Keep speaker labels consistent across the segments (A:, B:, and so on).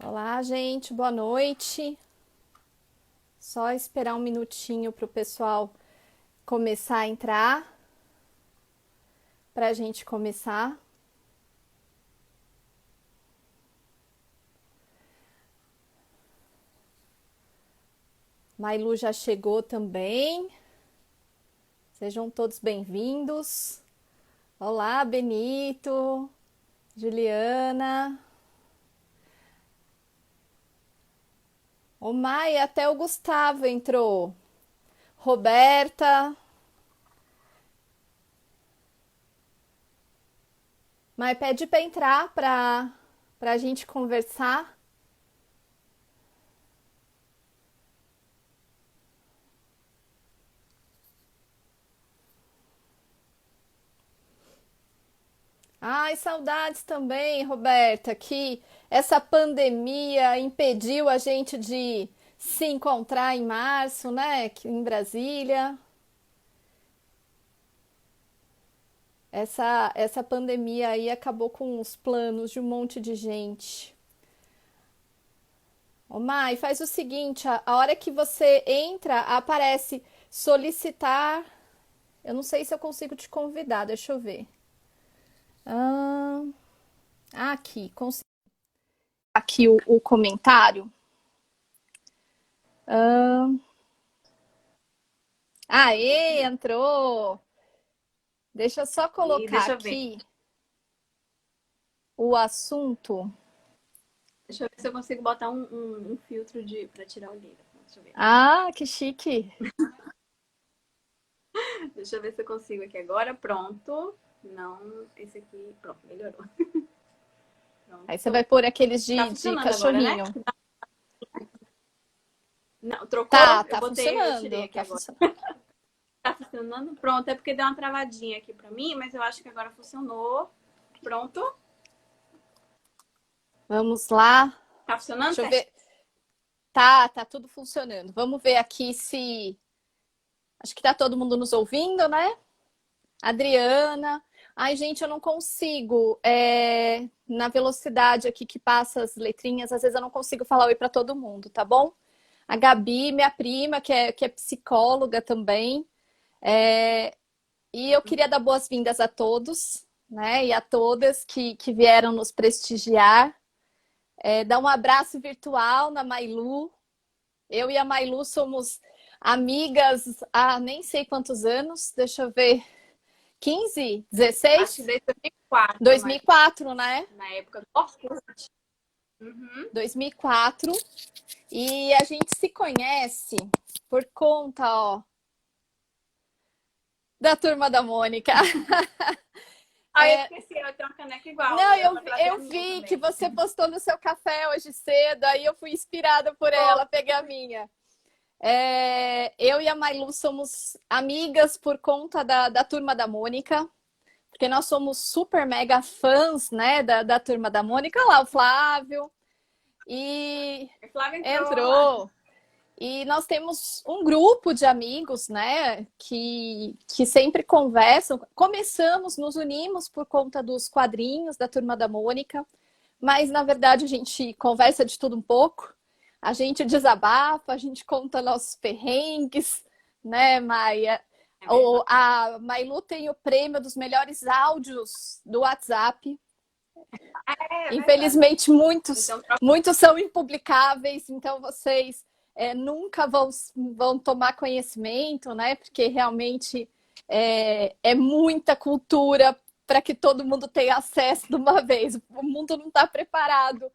A: Olá, gente, boa noite. Só esperar um minutinho para o pessoal começar a entrar, para a gente começar. Mailu já chegou também. Sejam todos bem-vindos. Olá, Benito, Juliana. O Mai, até o Gustavo entrou. Roberta. Mas pede para entrar para a gente conversar. Ai, saudades também, Roberta, que essa pandemia impediu a gente de se encontrar em março, né, aqui em Brasília. Essa pandemia aí acabou com os planos de um monte de gente. Ô, Mai, faz o seguinte, a hora que você entra, aparece solicitar. Eu não sei se eu consigo te convidar, deixa eu ver. Ah, aqui, consegui aqui o comentário. Ah, aê, entrou! Deixa eu só
B: E
A: colocar
B: deixa eu ver.
A: aqui o assunto.
B: Deixa eu ver se eu consigo botar um filtro para tirar o olheira. Deixa eu ver.
A: Ah, que chique!
B: Deixa eu ver se eu consigo aqui agora. Pronto. Não, esse aqui. Pronto, melhorou.
A: Aí você vai
B: Pronto.
A: pôr aqueles
B: Tá
A: de
B: funcionando agora, né?
A: cachorrinho.
B: Não, trocou? Eu
A: Tá
B: botei, eu tirei
A: funcionando,
B: aqui
A: tá
B: agora.
A: funcionando.
B: Tá funcionando? Pronto, é porque deu uma travadinha aqui pra mim, mas eu acho que agora funcionou. Pronto.
A: Vamos lá.
B: Tá funcionando
A: Deixa eu
B: certo?
A: ver. Tá tudo funcionando. Vamos ver aqui se. Acho que tá todo mundo nos ouvindo, né? Adriana. Ai, gente, eu não consigo. Na velocidade aqui que passa as letrinhas, às vezes eu não consigo falar oi para todo mundo, tá bom? A Gabi, minha prima, que é psicóloga também. É, e eu queria dar boas-vindas a todos, né? E a todas que vieram nos prestigiar. Dar um abraço virtual na Mailu. Eu e a Mailu somos amigas há nem sei quantos anos. Deixa eu ver. 15,
B: Acho que
A: 16?
B: desde 2004, mas
A: 2004, né?
B: na época do Orkut. Uhum.
A: 2004. E a gente se conhece por conta, ó, da Turma da Mônica.
B: Ah, eu
A: É,
B: esqueci, eu tenho uma caneca igual.
A: não,
B: Era pra trazer
A: eu
B: a minha
A: vi que
B: também.
A: você postou no seu café hoje cedo, aí eu fui inspirada por ela, peguei a minha. Eu e a Mailu somos amigas por conta da Turma da Mônica, porque nós somos super mega fãs, né, da Turma da Mônica. Olha lá, o Flávio. E
B: A Flávia entrou lá.
A: entrou. E nós temos um grupo de amigos, né, que sempre conversam. Começamos, nos unimos por conta dos quadrinhos da Turma da Mônica, mas na verdade a gente conversa de tudo um pouco. A gente desabafa, a gente conta nossos perrengues, né, Maia?
B: É verdade.
A: A Mailu tem o prêmio dos melhores áudios do WhatsApp.
B: É verdade.
A: Infelizmente, muitos,
B: Então,
A: muitos são impublicáveis, então vocês nunca vão tomar conhecimento, né? Porque realmente é muita cultura para que todo mundo tenha acesso de uma vez. O mundo não está preparado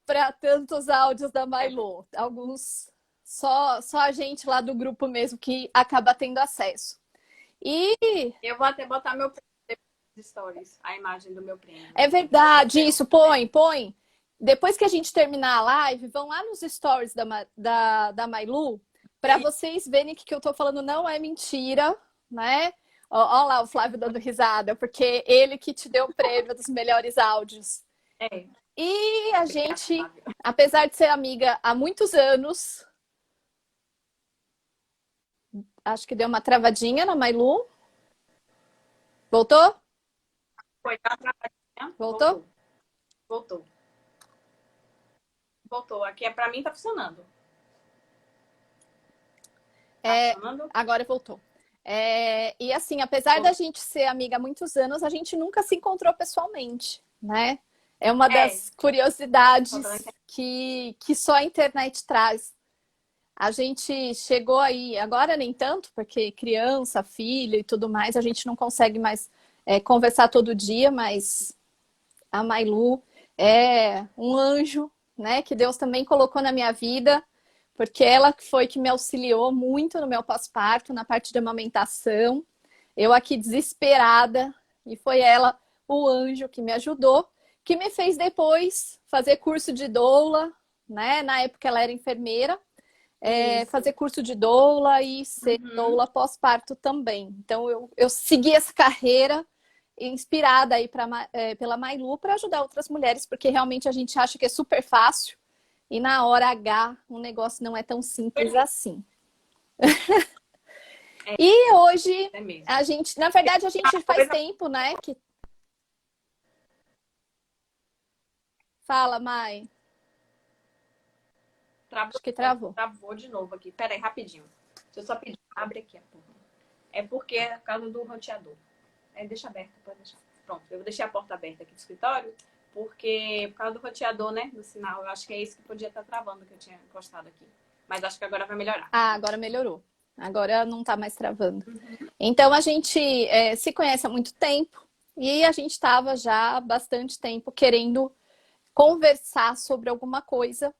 A: para tantos áudios da Mailu. Alguns só a gente lá do grupo mesmo que acaba tendo acesso. E
B: eu vou até botar meu prêmio nos stories, a imagem do meu prêmio.
A: é
B: Do
A: verdade,
B: troféu,
A: isso,
B: né?
A: põe. Depois que a gente terminar a live, vão lá nos stories da Mailu para
B: E,
A: vocês verem que o que eu tô falando não é mentira, né? Ó lá o Flávio dando risada, porque ele que te deu o prêmio dos melhores áudios.
B: é,
A: E a
B: obrigada,
A: gente,
B: Flávia.
A: apesar de ser amiga há muitos anos, acho que deu uma travadinha na Mailu. Voltou?
B: Foi, tá travadinha?
A: Voltou?
B: Voltou. Voltou. Voltou. Aqui pra mim tá funcionando.
A: É,
B: funcionando?
A: agora voltou. E assim, apesar da gente ser amiga há muitos anos, a gente nunca se encontrou pessoalmente, né? É uma das curiosidades que só a internet traz. A gente chegou aí, agora nem tanto, porque criança, filho e tudo mais, a gente não consegue mais conversar todo dia, mas a Mailu é um anjo, né? Que Deus também colocou na minha vida, porque ela foi que me auxiliou muito no meu pós-parto, na parte de amamentação. Eu aqui desesperada, e foi ela, o anjo, que me ajudou, que me fez depois fazer curso de doula, né? Na época ela era enfermeira, fazer curso de doula e ser doula pós-parto também. Então eu segui essa carreira inspirada aí pela Mailu para ajudar outras mulheres, porque realmente a gente acha que é super fácil e na hora H o negócio não é tão simples assim. E hoje a gente, na verdade, a gente faz tempo, né? Que... Fala, Mai. Acho que travou.
B: Travou de novo aqui. Pera aí, rapidinho. Deixa eu só pedir. Abre aqui a porta. É porque é por causa do roteador. Deixa aberta, pode deixar. Pronto, eu deixei a porta aberta aqui do escritório, porque por causa do roteador, né? Do sinal. Eu acho que é isso que podia estar travando, que eu tinha encostado aqui. Mas acho que agora vai melhorar.
A: Ah, agora melhorou. Agora não tá mais travando. Então a gente se conhece há muito tempo e a gente estava já há bastante tempo querendo conversar sobre alguma coisa.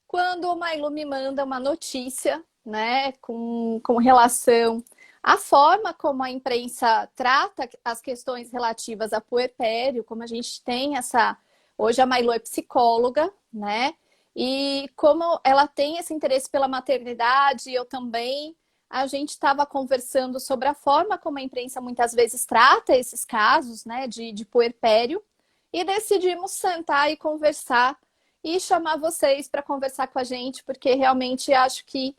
A: Quando o Mailu me manda uma notícia, né, com relação à forma como a imprensa trata as questões relativas a puerpério, como a gente tem essa... Hoje a Mailu é psicóloga, né? E como ela tem esse interesse pela maternidade, eu também, a gente estava conversando sobre a forma como a imprensa muitas vezes trata esses casos, né, de puerpério, e decidimos sentar e conversar e chamar vocês para conversar com a gente, porque realmente acho que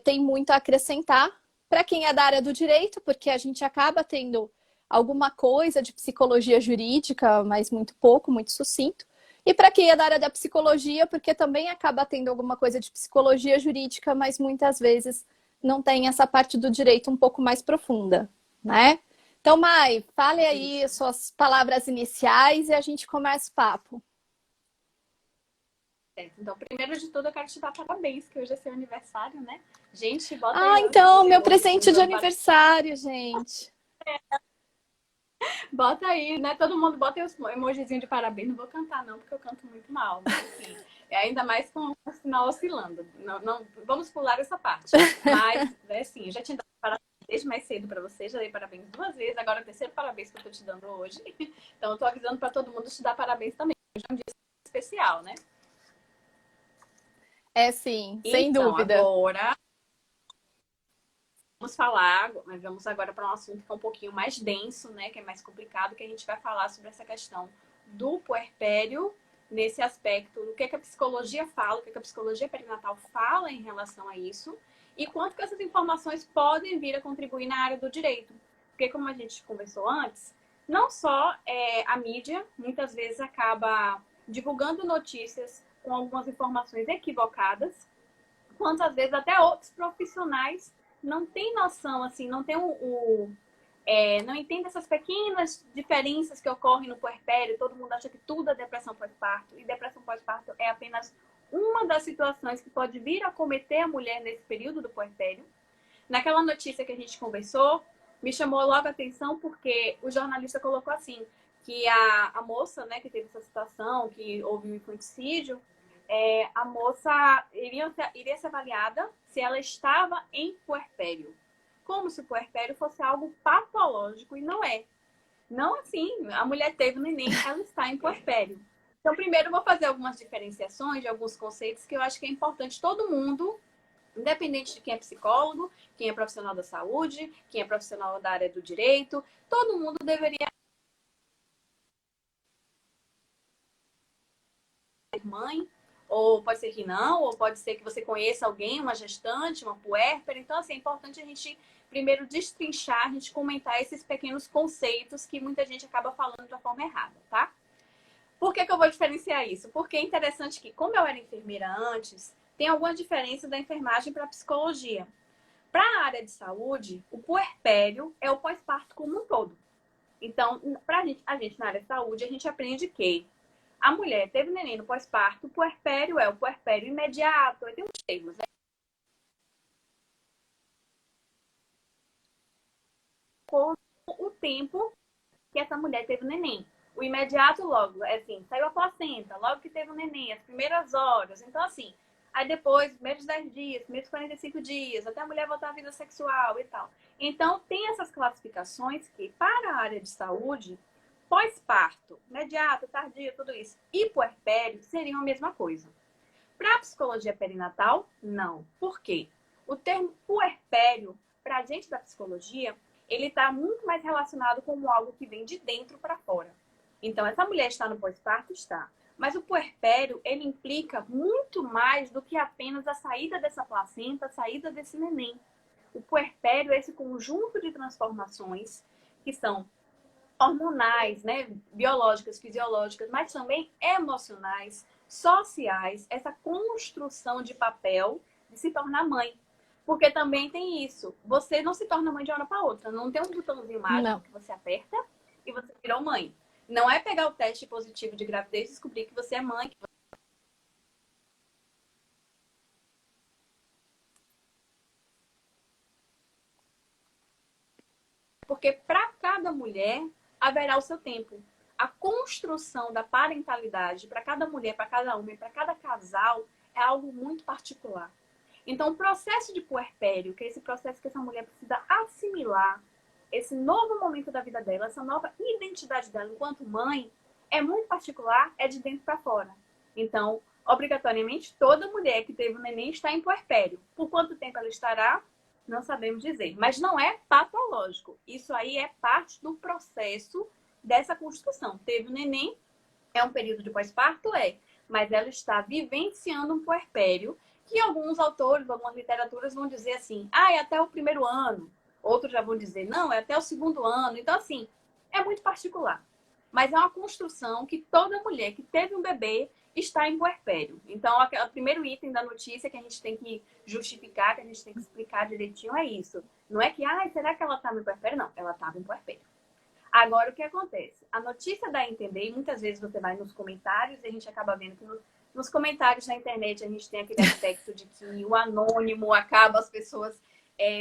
A: tem muito a acrescentar para quem é da área do direito, porque a gente acaba tendo alguma coisa de psicologia jurídica, mas muito pouco, muito sucinto. E para quem é da área da psicologia, porque também acaba tendo alguma coisa de psicologia jurídica, mas muitas vezes não tem essa parte do direito um pouco mais profunda, né? Então, Mai, fale aí as suas palavras iniciais e a gente começa o papo.
B: Então, primeiro de tudo, eu quero te dar parabéns, que hoje é seu aniversário, né? Gente, bota
A: aí. Ah, então, meu presente de aniversário, gente.
B: Bota aí, né? Todo mundo bota os emojizinhos de parabéns. Não vou cantar, não, porque eu canto muito mal. Mas, assim, ainda mais com o sinal oscilando. Não, vamos pular essa parte. Mas, assim, eu já tinha dado parabéns desde mais cedo para você. Já dei parabéns 2 vezes. Agora é o terceiro parabéns que eu tô te dando hoje. Então, eu tô avisando para todo mundo te dar parabéns também. Hoje é um dia especial, né?
A: Sim, sem dúvida.
B: Agora, vamos falar, mas vamos agora para um assunto que é um pouquinho mais denso, né? Que é mais complicado, que a gente vai falar sobre essa questão do puerpério, nesse aspecto, o que a psicologia fala, o que a psicologia perinatal fala em relação a isso, e quanto que essas informações podem vir a contribuir na área do direito. Porque, como a gente conversou antes, não só a mídia, muitas vezes acaba divulgando notícias com algumas informações equivocadas, quanto às vezes até outros profissionais não têm noção, assim, não tem não entende essas pequenas diferenças que ocorrem no puerpério. Todo mundo acha que tudo é depressão pós-parto, e depressão pós-parto é apenas uma das situações que pode vir a acometer a mulher nesse período do puerpério. Naquela notícia que a gente conversou, me chamou logo a atenção porque o jornalista colocou assim, que a moça, né, que teve essa situação, que houve um infanticídio, a moça iria ser avaliada se ela estava em puerpério. Como se o puerpério fosse algo patológico, e não é. Não assim, a mulher teve o neném, ela está em puerpério. Então, primeiro eu vou fazer algumas diferenciações de alguns conceitos que eu acho que é importante todo mundo, independente de quem é psicólogo, quem é profissional da saúde, quem é profissional da área do direito, todo mundo deveria ser mãe, ou pode ser que não, ou pode ser que você conheça alguém, uma gestante, uma puérpera. Então, assim, é importante a gente primeiro destrinchar, a gente comentar esses pequenos conceitos que muita gente acaba falando de uma forma errada, tá? Por que que eu vou diferenciar isso? Porque é interessante que, como eu era enfermeira antes, tem alguma diferença da enfermagem para a psicologia. Para a área de saúde, o puerpério é o pós-parto como um todo. Então, a gente na área de saúde, a gente aprende que a mulher teve neném no pós-parto, o puerpério é o puerpério imediato, tem uns termos, né? O tempo que essa mulher teve o neném. O imediato logo, é assim, saiu a placenta, logo que teve o neném, as primeiras horas. Então, assim, aí depois, primeiros 10 dias, primeiros 45 dias, até a mulher voltar à vida sexual e tal. Então, tem essas classificações que, para a área de saúde, pós-parto, imediato, tardio, tudo isso, e puerpério seriam a mesma coisa. Para a psicologia perinatal, não. Por quê? O termo puerpério, para a gente da psicologia, ele está muito mais relacionado com algo que vem de dentro para fora. Então, essa mulher está no pós-parto? Está. Mas o puerpério, ele implica muito mais do que apenas a saída dessa placenta, a saída desse neném. O puerpério é esse conjunto de transformações que são hormonais, né, biológicas, fisiológicas, mas também emocionais, sociais, essa construção de papel de se tornar mãe. Porque também tem isso. Você não se torna mãe de uma hora para outra. Não tem um botãozinho mágico que você aperta e você virou mãe. Não é pegar o teste positivo de gravidez e descobrir que você é mãe. Porque para cada mulher haverá o seu tempo. A construção da parentalidade para cada mulher, para cada homem, para cada casal é algo muito particular. Então, o processo de puerpério, que é esse processo que essa mulher precisa assimilar, esse novo momento da vida dela, essa nova identidade dela enquanto mãe, é muito particular, é de dentro para fora. Então, obrigatoriamente, toda mulher que teve um neném está em puerpério. Por quanto tempo ela estará, não sabemos dizer. Mas não é patológico. Isso aí é parte do processo dessa construção. Teve um neném, é um período de pós-parto? É. Mas ela está vivenciando um puerpério que alguns autores, algumas literaturas vão dizer assim, é até o primeiro ano. Outros já vão dizer, não, é até o segundo ano. Então, assim, é muito particular. Mas é uma construção que toda mulher que teve um bebê está em puerpério. Então, o primeiro item da notícia que a gente tem que justificar, que a gente tem que explicar direitinho é isso. Não é que, será que ela estava em puerpério? Não, ela estava em puerpério. Agora, o que acontece? A notícia dá a entender, e muitas vezes você vai nos comentários e a gente acaba vendo que nos comentários na internet a gente tem aquele aspecto de que o anônimo acaba as pessoas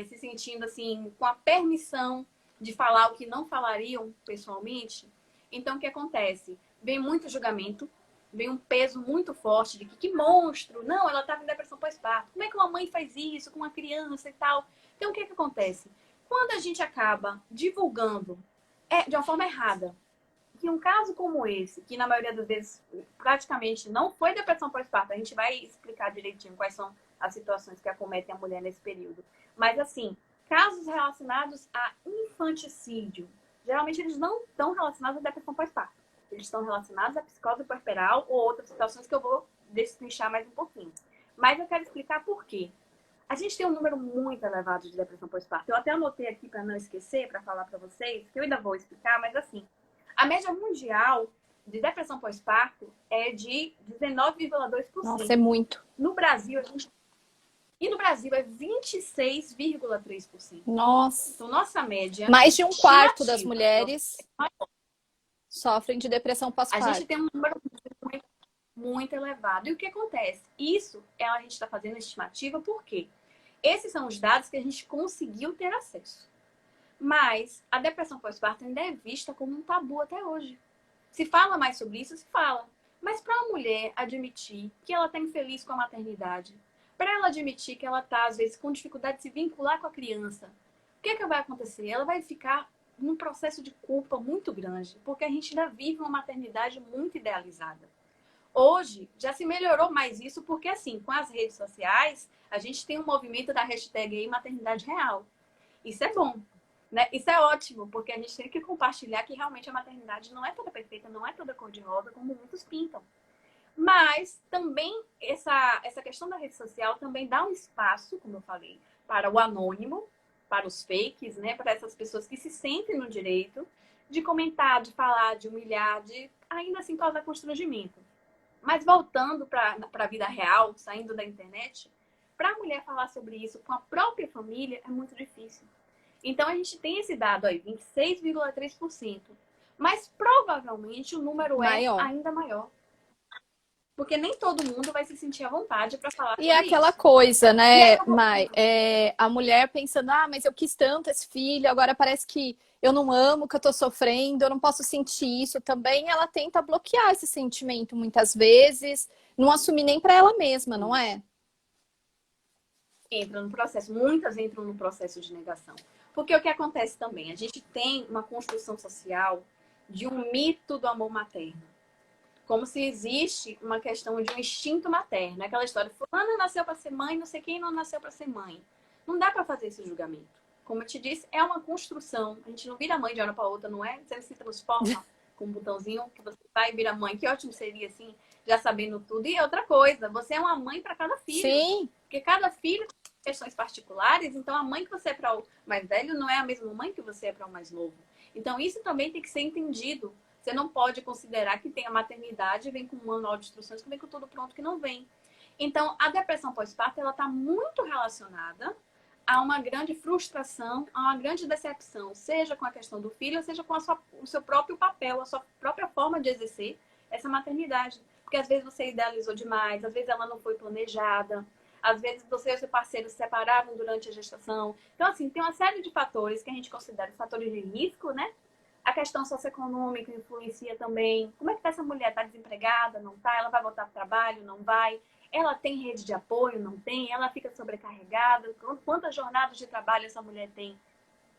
B: se sentindo assim, com a permissão de falar o que não falariam pessoalmente. Então, o que acontece? Vem muito julgamento, vem um peso muito forte de que monstro, não, ela estava em depressão pós-parto. Como é que uma mãe faz isso com uma criança e tal? Então, o que acontece? Quando a gente acaba divulgando de uma forma errada, que um caso como esse, que na maioria das vezes praticamente não foi depressão pós-parto, a gente vai explicar direitinho quais são as situações que acometem a mulher nesse período. Mas assim, casos relacionados a infanticídio, geralmente eles não estão relacionados à depressão pós-parto. Eles estão relacionados à psicose puerperal ou outras situações que eu vou destrinchar mais um pouquinho. Mas eu quero explicar por quê. A gente tem um número muito elevado de depressão pós-parto. Eu até anotei aqui para não esquecer, para falar para vocês, que eu ainda vou explicar, mas assim, a média mundial de depressão pós-parto é de 19,2%.
A: Nossa, é muito.
B: No Brasil, no Brasil é 26,3%.
A: Nossa.
B: Então, nossa média...
A: Mais de um quarto das mulheres sofrem de depressão pós-parto.
B: A gente tem um número muito, muito elevado. E o que acontece? Isso a gente está fazendo estimativa por quê? Esses são os dados que a gente conseguiu ter acesso. Mas a depressão pós-parto ainda é vista como um tabu até hoje. Se fala mais sobre isso, se fala. Mas para uma mulher admitir que ela está infeliz com a maternidade, para ela admitir que ela está, às vezes, com dificuldade de se vincular com a criança, o que vai acontecer? Ela vai ficar num processo de culpa muito grande, porque a gente ainda vive uma maternidade muito idealizada. Hoje, já se melhorou mais isso, porque assim, com as redes sociais, a gente tem um movimento da hashtag aí maternidade real. Isso é bom, né? Isso é ótimo, porque a gente tem que compartilhar que realmente a maternidade não é toda perfeita, não é toda cor-de-rosa, como muitos pintam. Mas também essa questão da rede social também dá um espaço, como eu falei, para o anônimo, para os fakes, né? Para essas pessoas que se sentem no direito de comentar, de falar, de humilhar, de ainda assim causa constrangimento. Mas voltando para a vida real, saindo da internet, para a mulher falar sobre isso com a própria família é muito difícil. Então a gente tem esse dado aí, 26,3%. Mas provavelmente o número é
A: Maior.
B: ainda maior. Porque nem todo mundo vai se sentir à vontade para falar
A: E é
B: sobre
A: aquela
B: isso.
A: coisa, né,
B: E
A: Mai? A mulher pensando, ah, mas eu quis tanto esse filho, agora parece que eu não amo, que eu tô sofrendo, eu não posso sentir isso também. Ela tenta bloquear esse sentimento muitas vezes, não assumir nem para ela mesma, não é?
B: entra no processo, muitas entram no processo de negação. Porque o que acontece também? A gente tem uma construção social de um mito do amor materno. Como se existe uma questão de um instinto materno. Aquela história, fulana nasceu para ser mãe, não sei quem não nasceu para ser mãe. Não dá para fazer esse julgamento. Como eu te disse, é uma construção. A gente não vira mãe de uma hora para outra, não é? Você se transforma com um botãozinho que você vai virar mãe. Que ótimo seria, assim, já sabendo tudo. E outra coisa, você é uma mãe para cada filho.
A: Sim.
B: Porque cada filho tem questões particulares, então a mãe que você é para o mais velho não é a mesma mãe que você é para o mais novo. Então isso também tem que ser entendido. Você não pode considerar que tem a maternidade, vem com um manual de instruções, que vem com tudo pronto, que não vem. Então, a depressão pós-parto, ela está muito relacionada a uma grande frustração, a uma grande decepção, seja com a questão do filho, seja com o seu próprio papel, a sua própria forma de exercer essa maternidade. Porque às vezes você idealizou demais, às vezes ela não foi planejada, às vezes você e o seu parceiro se separaram durante a gestação. Então, assim, tem uma série de fatores que a gente considera fatores de risco, né? A questão socioeconômica influencia também. Como é que tá essa mulher? Está desempregada? Não está? Ela vai voltar para o trabalho? Não vai? Ela tem rede de apoio? Não tem? Ela fica sobrecarregada? Quantas jornadas de trabalho essa mulher tem?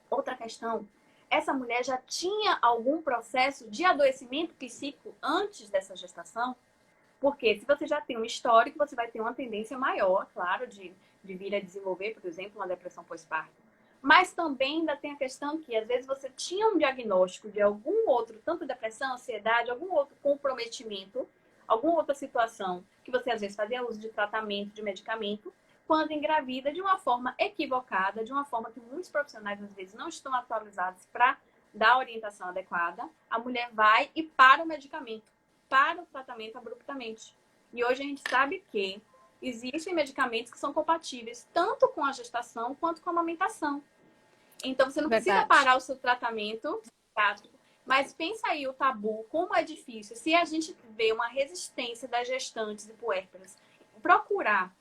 B: Outra questão. Essa mulher já tinha algum processo de adoecimento psíquico antes dessa gestação? Porque se você já tem um histórico, você vai ter uma tendência maior, claro, de vir a desenvolver, por exemplo, uma depressão pós-parto. Mas também ainda tem a questão que, às vezes, você tinha um diagnóstico de algum outro, tanto depressão, ansiedade, algum outro comprometimento, alguma outra situação que você, às vezes, fazia uso de tratamento, de medicamento, quando engravida de uma forma equivocada, de uma forma que muitos profissionais, às vezes, não estão atualizados para dar a orientação adequada, a mulher vai e para o medicamento, para o tratamento abruptamente. E hoje a gente sabe que existem medicamentos que são compatíveis tanto com a gestação quanto com a amamentação. Então, você não precisa
A: Verdade.
B: parar o seu tratamento psiquiátrico. Mas pensa aí o tabu, como é difícil. Se a gente vê uma resistência das gestantes e puérperas, procurar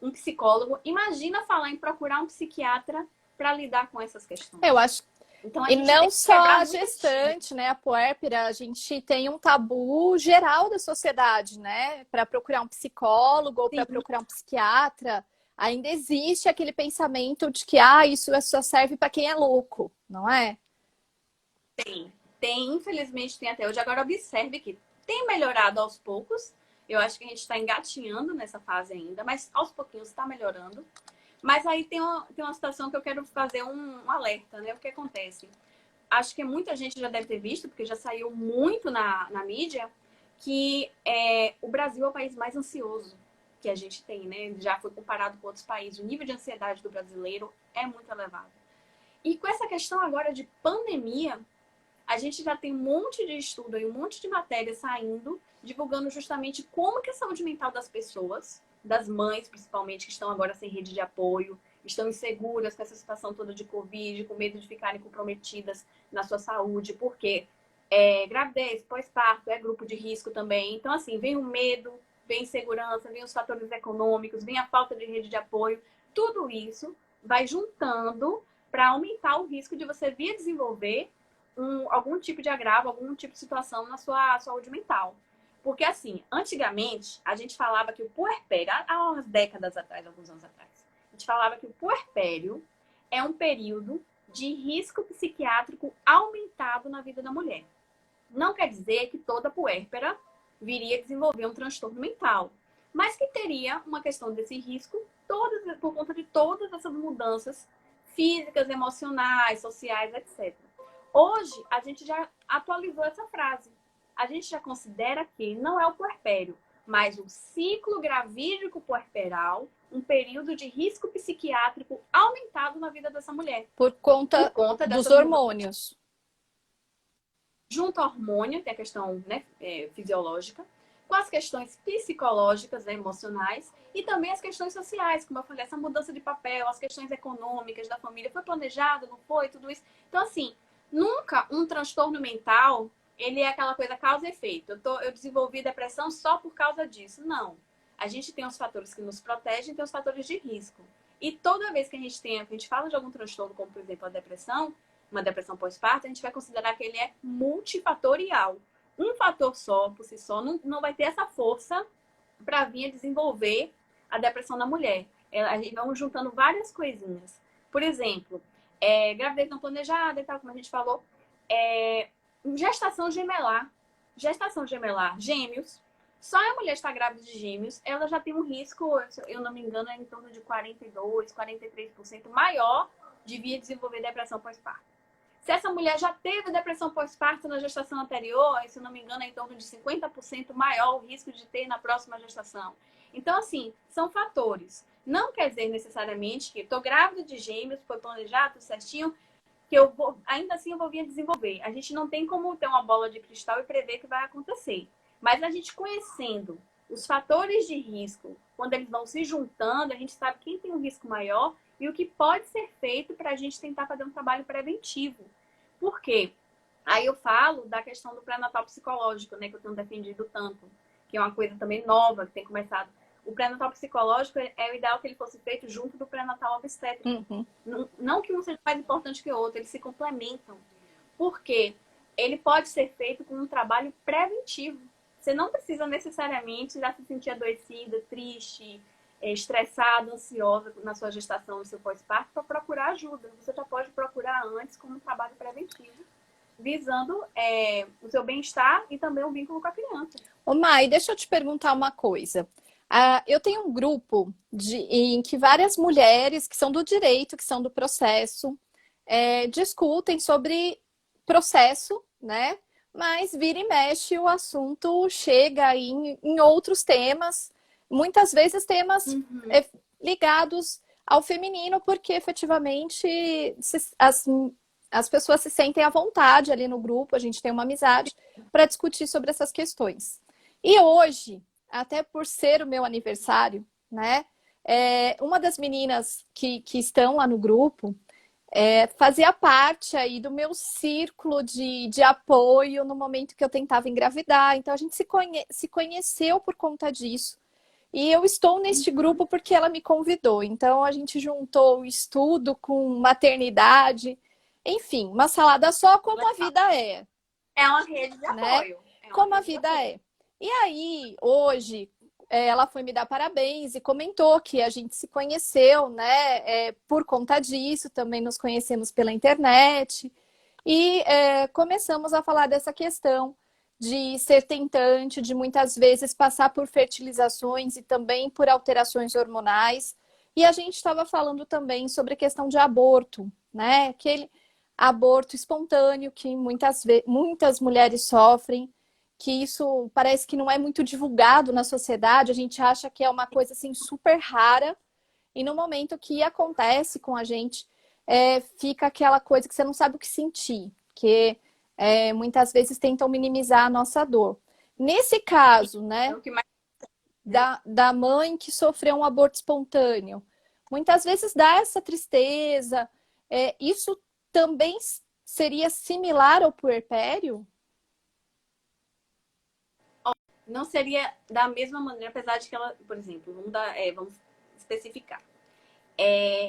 B: um psicólogo, imagina falar em procurar um psiquiatra para lidar com essas questões.
A: Eu acho.
B: Então, a
A: E
B: gente tem
A: não
B: que
A: só
B: quebrar
A: a
B: muito
A: gestante, né? A puérpera, a gente tem um tabu geral da sociedade, né? Para procurar um psicólogo ou para
B: sim,
A: procurar um psiquiatra, ainda existe aquele pensamento de que ah, isso só serve para quem é louco, não é?
B: tem, infelizmente tem até hoje. Agora observe que tem melhorado aos poucos. Eu acho que a gente está engatinhando nessa fase ainda, mas aos pouquinhos está melhorando. Mas aí tem uma situação que eu quero fazer um alerta, né? O que acontece? Acho que muita gente já deve ter visto, porque já saiu muito na mídia, que o Brasil é o país mais ansioso que a gente tem, né? Já foi comparado com outros países. O nível de ansiedade do brasileiro é muito elevado. E com essa questão agora de pandemia, a gente já tem um monte de estudo e um monte de matéria saindo, divulgando justamente como que a saúde mental das pessoas, das mães principalmente, que estão agora sem rede de apoio, estão inseguras com essa situação toda de Covid, com medo de ficarem comprometidas na sua saúde, porque gravidez, pós-parto, é grupo de risco também. Então, assim, vem o medo, vem a insegurança, vem os fatores econômicos, vem a falta de rede de apoio. Tudo isso vai juntando para aumentar o risco de você vir a desenvolver algum tipo de agravo, algum tipo de situação na sua saúde mental. Porque, assim, antigamente, a gente falava que o puerpério, há umas décadas atrás, alguns anos atrás, a gente falava que o puerpério é um período de risco psiquiátrico aumentado na vida da mulher. Não quer dizer que toda puérpera viria a desenvolver um transtorno mental, mas que teria uma questão desse risco por conta de todas essas mudanças físicas, emocionais, sociais, etc. Hoje, a gente já atualizou essa frase. A gente já considera que não é o puerpério, mas o ciclo gravídico puerperal, um período de risco psiquiátrico aumentado na vida dessa mulher.
A: Por
B: Por
A: conta
B: conta
A: dos
B: dessas mudanças.
A: hormônios.
B: junto ao hormônio, tem a questão, né, fisiológica, com as questões psicológicas, né, emocionais, e também as questões sociais, como eu falei, essa mudança de papel, as questões econômicas da família, foi planejado, não foi, tudo isso. Então, assim, nunca um transtorno mental, ele é aquela coisa causa e efeito. Eu desenvolvi depressão só por causa disso. Não. A gente tem os fatores que nos protegem e tem os fatores de risco. E toda vez que a gente fala de algum transtorno, como por exemplo a depressão, uma depressão pós-parto, a gente vai considerar que ele é multifatorial. Um fator só, por si só, não vai ter essa força para vir a desenvolver a depressão na mulher. A gente vai juntando várias coisinhas. Por exemplo, gravidez não planejada e tal, como a gente falou. Gestação gemelar. Gestação gemelar, gêmeos. Só a mulher está grávida de gêmeos, ela já tem um risco, eu não me engano, é em torno de 42, 43% maior de vir a desenvolver depressão pós-parto. Se essa mulher já teve depressão pós-parto na gestação anterior, se não me engano, é em torno de 50% maior o risco de ter na próxima gestação. Então, assim, são fatores. Não quer dizer necessariamente que estou grávida de gêmeos, foi planejado certinho, que eu vou, ainda assim eu vou vir a desenvolver. A gente não tem como ter uma bola de cristal e prever o que vai acontecer. Mas a gente conhecendo os fatores de risco, quando eles vão se juntando, a gente sabe quem tem um risco maior e o que pode ser feito para a gente tentar fazer um trabalho preventivo. Por quê? Aí eu falo da questão do pré-natal psicológico, né, que eu tenho defendido tanto, que é uma coisa também nova, que tem começado. O pré-natal psicológico é o ideal que ele fosse feito junto do pré-natal obstétrico.
A: Uhum.
B: Não que um seja mais importante que o outro, eles se complementam. Por quê? Ele pode ser feito com um trabalho preventivo. Você não precisa necessariamente já se sentir adoecida, triste, estressada, ansiosa na sua gestação, no seu pós-parto, para procurar ajuda. Você já pode procurar antes como um trabalho preventivo, visando o seu bem-estar e também o vínculo com a criança.
A: Ô Mai, deixa eu te perguntar uma coisa. Eu tenho um grupo em que várias mulheres que são do direito, que são do processo, discutem sobre processo, né? Mas vira e mexe o assunto chega em outros temas, muitas vezes temas ligados ao feminino, porque efetivamente as pessoas se sentem à vontade ali no grupo, a gente tem uma amizade para discutir sobre essas questões. E hoje, até por ser o meu aniversário, né? Uma das meninas que estão lá no grupo fazia parte aí do meu círculo de apoio no momento que eu tentava engravidar. Então a gente se conheceu por conta disso. E eu estou neste grupo porque ela me convidou. Então a gente juntou o estudo com maternidade, enfim, uma salada só como a vida é.
B: É uma rede de apoio.
A: Né? Como a vida é. E aí, hoje, ela foi me dar parabéns e comentou que a gente se conheceu, né? Por conta disso, também nos conhecemos pela internet. E começamos a falar dessa questão de ser tentante, de muitas vezes passar por fertilizações e também por alterações hormonais. E a gente estava falando também sobre a questão de aborto, né? Aquele aborto espontâneo que muitas mulheres sofrem, que isso parece que não é muito divulgado na sociedade, a gente acha que é uma coisa assim super rara, e no momento que acontece com a gente, fica aquela coisa que você não sabe o que sentir, que muitas vezes tentam minimizar a nossa dor. Nesse caso, né, da mãe que sofreu um aborto espontâneo, muitas vezes dá essa tristeza, isso também seria similar ao puerpério?
B: Não seria da mesma maneira, apesar de que ela, por exemplo, vamos especificar.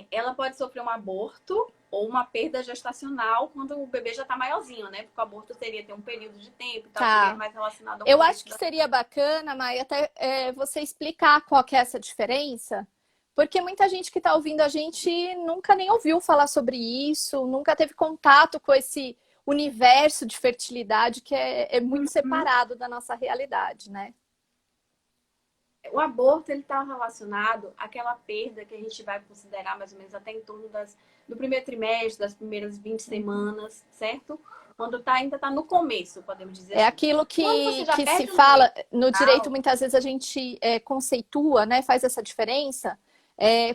B: Ela pode sofrer um aborto ou uma perda gestacional quando o bebê já está maiorzinho, né? Porque o aborto seria ter um período de tempo e tal, seria mais relacionado ao
A: Eu acho que seria bacana, Maia, até você explicar qual que é essa diferença, porque muita gente que está ouvindo a gente nunca nem ouviu falar sobre isso, nunca teve contato com esse universo de fertilidade que é muito separado da nossa realidade, né?
B: O aborto, ele está relacionado àquela perda que a gente vai considerar mais ou menos até em torno do primeiro trimestre, das primeiras 20 semanas, certo? Quando ainda está no começo, podemos dizer assim.
A: Aquilo que se fala no direito, muitas vezes a gente conceitua, né, faz essa diferença,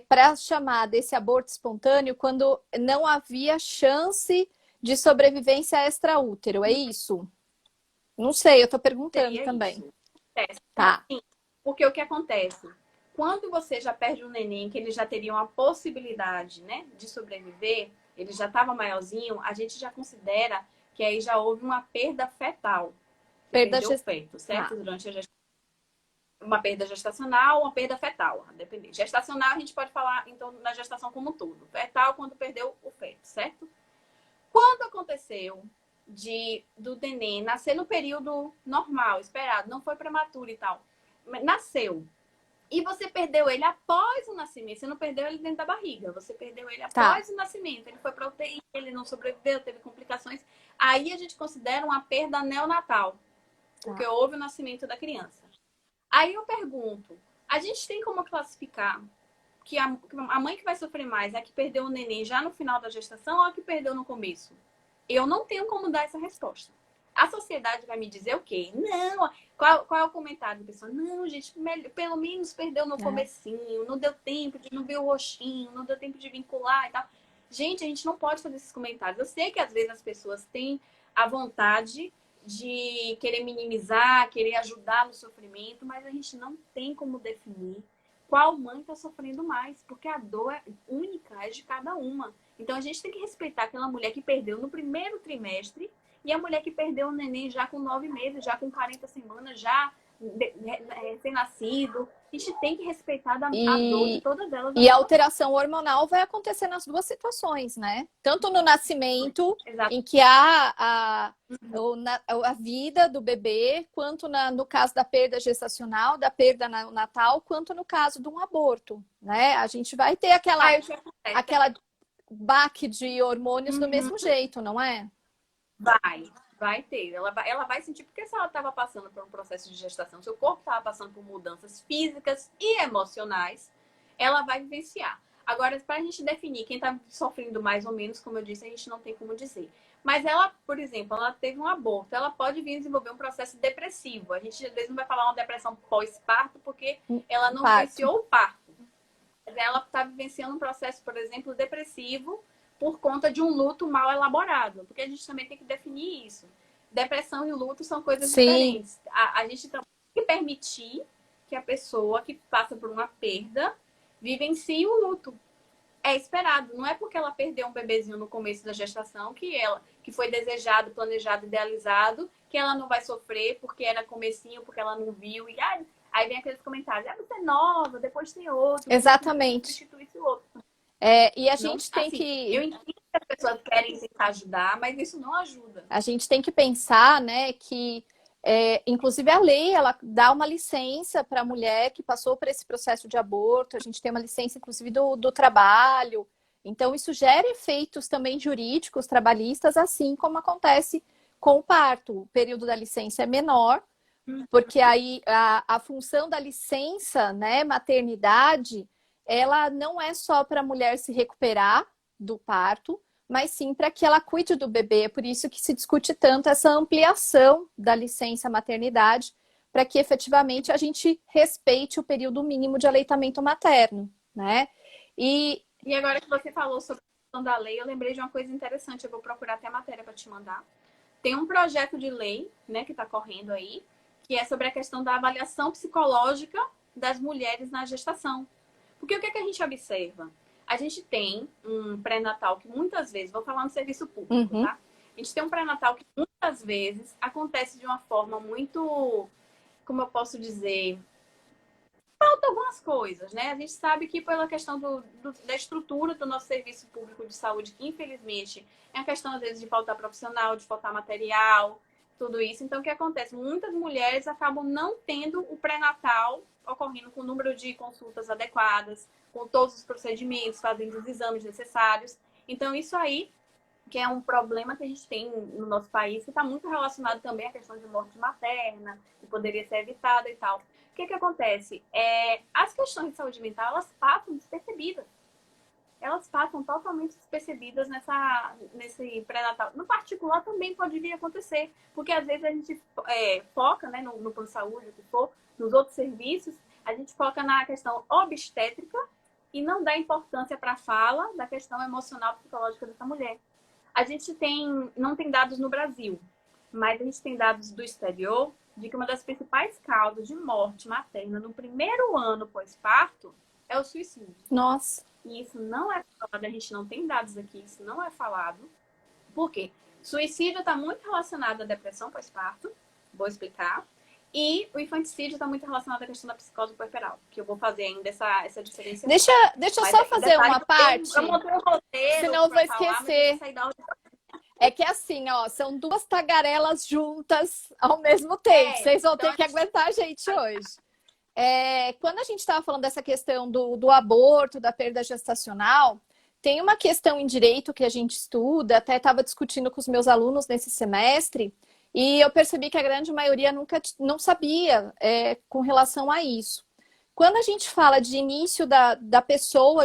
A: para chamar desse aborto espontâneo quando não havia chance de sobrevivência extraútero, é isso? Não sei, eu tô perguntando
B: Seria
A: também.
B: isso. Acontece.
A: Tá.
B: Sim, porque o que acontece? Quando você já perde um neném, que ele já teria uma possibilidade, né, de sobreviver, ele já estava maiorzinho, a gente já considera que aí já houve uma perda fetal. Você
A: Perda
B: perdeu o
A: gest...
B: feto,
A: Tá.
B: certo? Durante a gestação. Uma perda gestacional, uma perda fetal, a depender. Gestacional, a gente pode falar, então, na gestação como um todo. Fetal, quando perdeu o feto, certo? Quando aconteceu do neném nascer no período normal, esperado, não foi prematuro e tal, nasceu, e você perdeu ele após o nascimento, você não perdeu ele dentro da barriga, você perdeu ele
A: Tá.
B: após o nascimento, ele foi para UTI, ele não sobreviveu, teve complicações, aí a gente considera uma perda neonatal, porque
A: Tá.
B: houve o nascimento da criança. Aí eu pergunto, a gente tem como classificar que a mãe que vai sofrer mais é a que perdeu o neném já no final da gestação ou a que perdeu no começo? Eu não tenho como dar essa resposta. A sociedade vai me dizer o quê? Não, qual é o comentário da pessoa? Não, gente, pelo menos perdeu no
A: É.
B: comecinho, não deu tempo de não ver o rostinho, não deu tempo de vincular e tal. Gente, a gente não pode fazer esses comentários. Eu sei que às vezes as pessoas têm a vontade de querer minimizar, querer ajudar no sofrimento, mas a gente não tem como definir qual mãe está sofrendo mais, porque a dor é única, é de cada uma. Então a gente tem que respeitar aquela mulher que perdeu no primeiro trimestre e a mulher que perdeu o neném já com 9 meses, já com 40 semanas, já recém-nascido. A gente tem que respeitar a dor de
A: E,
B: todas elas da
A: e a
B: mesma forma.
A: alteração hormonal vai acontecer nas duas situações, né? Tanto no nascimento,
B: Exato.
A: em que há a vida do bebê, quanto no caso da perda gestacional, da perda natal, quanto no caso de um aborto, né? A gente vai ter
B: Aí o que acontece?
A: aquela baque de hormônios do
B: Uhum.
A: mesmo jeito, não é?
B: Vai ter. Ela vai sentir, porque se ela estava passando por um processo de gestação, seu corpo estava passando por mudanças físicas e emocionais, ela vai vivenciar. Agora, para a gente definir quem está sofrendo mais ou menos, como eu disse, a gente não tem como dizer. Mas ela, por exemplo, ela teve um aborto, ela pode vir desenvolver um processo depressivo. A gente às vezes não vai falar uma depressão pós-parto, porque ela não
A: Parto.
B: vivenciou o parto. Ela está vivenciando um processo, por exemplo, depressivo por conta de um luto mal elaborado, porque a gente também tem que definir isso. Depressão e luto são coisas
A: Sim,
B: diferentes. A gente tem que permitir que a pessoa que passa por uma perda vivencie o luto. É esperado, não é porque ela perdeu um bebezinho no começo da gestação que foi desejado, planejado, idealizado, que ela não vai sofrer porque era comecinho, porque ela não viu e aí vem aqueles comentários, você é nova, depois tem outro, como se
A: exatamente.
B: substituísse o outro.
A: E a
B: Não,
A: gente tem
B: assim, eu
A: que
B: entendo que as pessoas querem tentar ajudar, mas isso não ajuda.
A: A gente tem que pensar, né, que inclusive a lei ela dá uma licença para a mulher que passou por esse processo de aborto. A gente tem uma licença, inclusive, do trabalho. Então, isso gera efeitos também jurídicos, trabalhistas, assim como acontece com o parto. O período da licença é menor, porque aí a função da licença, né, maternidade, ela não é só para a mulher se recuperar do parto, mas sim para que ela cuide do bebê. É por isso que se discute tanto essa ampliação da licença maternidade, para que efetivamente a gente respeite o período mínimo de aleitamento materno, né? E
B: E agora que você falou sobre a questão da lei, eu lembrei de uma coisa interessante. Eu vou procurar até a matéria para te mandar. Tem um projeto de lei, né, que está correndo aí, que é sobre a questão da avaliação psicológica das mulheres na gestação. Porque o que, é que a gente observa? A gente tem um pré-natal que muitas vezes, vou falar no serviço público,
A: uhum,
B: tá? A gente tem um pré-natal que muitas vezes acontece de uma forma muito, como eu posso dizer, falta algumas coisas, né? A gente sabe que pela questão da estrutura do nosso serviço público de saúde, que infelizmente é a questão às vezes de faltar profissional, de faltar material, tudo isso. Então, o que acontece? Muitas mulheres acabam não tendo o pré-natal ocorrendo com o número de consultas adequadas, com todos os procedimentos, fazendo os exames necessários. Então, isso aí que é um problema que a gente tem no nosso país, que está muito relacionado também à questão de morte materna, que poderia ser evitada e tal. O que acontece? As questões de saúde mental, elas passam despercebidas. Elas passam totalmente despercebidas nesse pré-natal. No particular também pode vir a acontecer, porque às vezes a gente foca, né, no plano de saúde, o que for, nos outros serviços, a gente foca na questão obstétrica e não dá importância para a fala da questão emocional e psicológica dessa mulher. A gente não tem dados no Brasil, mas a gente tem dados do exterior de que uma das principais causas de morte materna no primeiro ano pós-parto é o suicídio.
A: Nossa.
B: E isso não é falado, a gente não tem dados aqui, isso não é falado. Por quê? Suicídio está muito relacionado à depressão pós-parto, vou explicar. E o infanticídio está muito relacionado à questão da psicose puerperal, que eu vou fazer ainda essa diferença.
A: Deixa eu só fazer uma parte,
B: eu montei um roteiro,
A: senão eu vou
B: falar,
A: esquecer. É que assim, ó, são duas tagarelas juntas ao mesmo tempo. Vocês vão ter que aguentar a gente hoje. Quando a gente estava falando dessa questão do aborto, da perda gestacional, tem uma questão em direito que a gente estuda, até estava discutindo com os meus alunos nesse semestre, e eu percebi que a grande maioria não sabia com relação a isso. Quando a gente fala de início da pessoa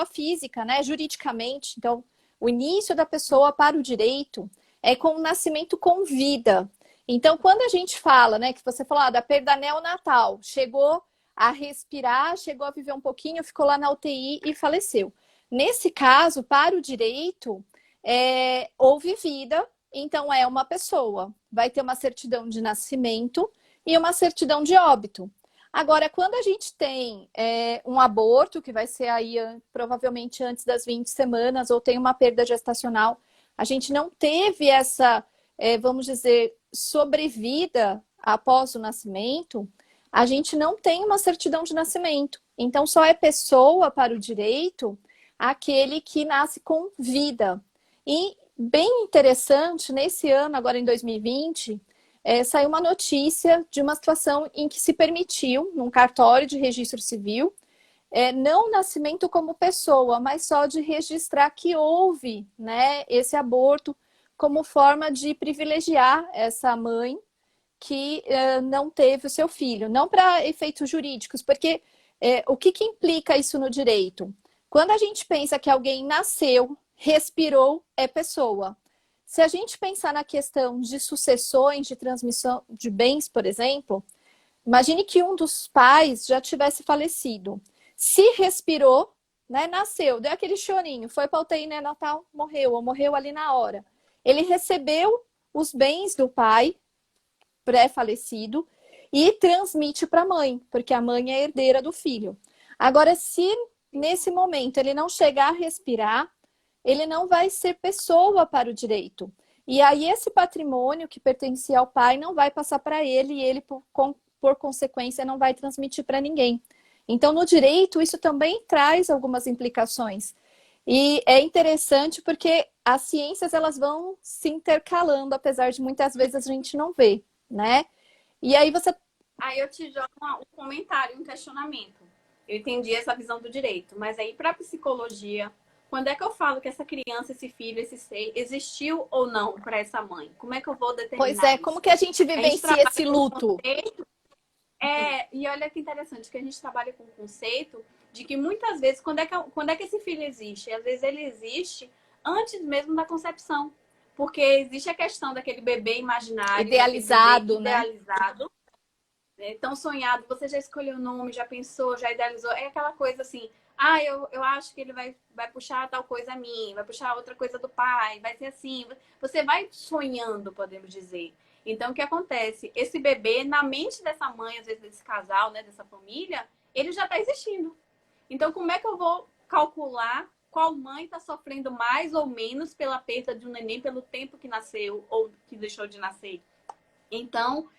A: física, né, juridicamente, então, o início da pessoa para o direito é com o nascimento com vida. Então, quando a gente fala, né, que você falou da perda neonatal, chegou a respirar, chegou a viver um pouquinho, ficou lá na UTI e faleceu. Nesse caso, para o direito, houve vida, então é uma pessoa. Vai ter uma certidão de nascimento e uma certidão de óbito. Agora, quando a gente tem um aborto, que vai ser aí provavelmente antes das 20 semanas, ou tem uma perda gestacional, a gente não teve essa, vamos dizer, sobrevida após o nascimento, a gente não tem uma certidão de nascimento. Então, só é pessoa para o direito aquele que nasce com vida. E bem interessante, nesse ano, agora em 2020, saiu uma notícia de uma situação em que se permitiu, num cartório de registro civil, não nascimento como pessoa, mas só de registrar que houve, né, esse aborto como forma de privilegiar essa mãe que não teve o seu filho. Não para efeitos jurídicos, porque o que implica isso no direito? Quando a gente pensa que alguém nasceu, respirou, é pessoa. Se a gente pensar na questão de sucessões, de transmissão de bens, por exemplo, imagine que um dos pais já tivesse falecido. Se respirou, né, nasceu, deu aquele chorinho, foi para a UTI neonatal, morreu, ou morreu ali na hora. Ele recebeu os bens do pai pré-falecido e transmite para a mãe, porque a mãe é herdeira do filho. Agora, se nesse momento ele não chegar a respirar, ele não vai ser pessoa para o direito. E aí esse patrimônio que pertencia ao pai não vai passar para ele e ele, por consequência, não vai transmitir para ninguém. Então, no direito, isso também traz algumas implicações. E é interessante porque as ciências elas vão se intercalando, apesar de muitas vezes a gente não ver, né? E aí você...
B: Aí eu te jogo um comentário, um questionamento. Eu entendi essa visão do direito, mas aí para a psicologia, quando é que eu falo que essa criança, esse filho, esse ser, existiu ou não para essa mãe? Como é que eu vou determinar
A: Pois é,
B: isso?
A: como que a gente vivencia esse luto?
B: E olha que interessante, que a gente trabalha com o conceito de que muitas vezes, quando é que esse filho existe? Às vezes ele existe antes mesmo da concepção. Porque existe a questão daquele bebê imaginário,
A: idealizado,
B: bebê idealizado, né? Tão sonhado, você já escolheu o nome, já pensou, já idealizou. É aquela coisa assim, eu acho que ele vai puxar tal coisa a mim, vai puxar outra coisa do pai, vai ser assim. Você vai sonhando, podemos dizer. Então, o que acontece? Esse bebê, na mente dessa mãe, às vezes desse casal, né, dessa família, ele já está existindo. Então, como é que eu vou calcular qual mãe está sofrendo mais ou menos pela perda de um neném, pelo tempo que nasceu ou que deixou de nascer? Então,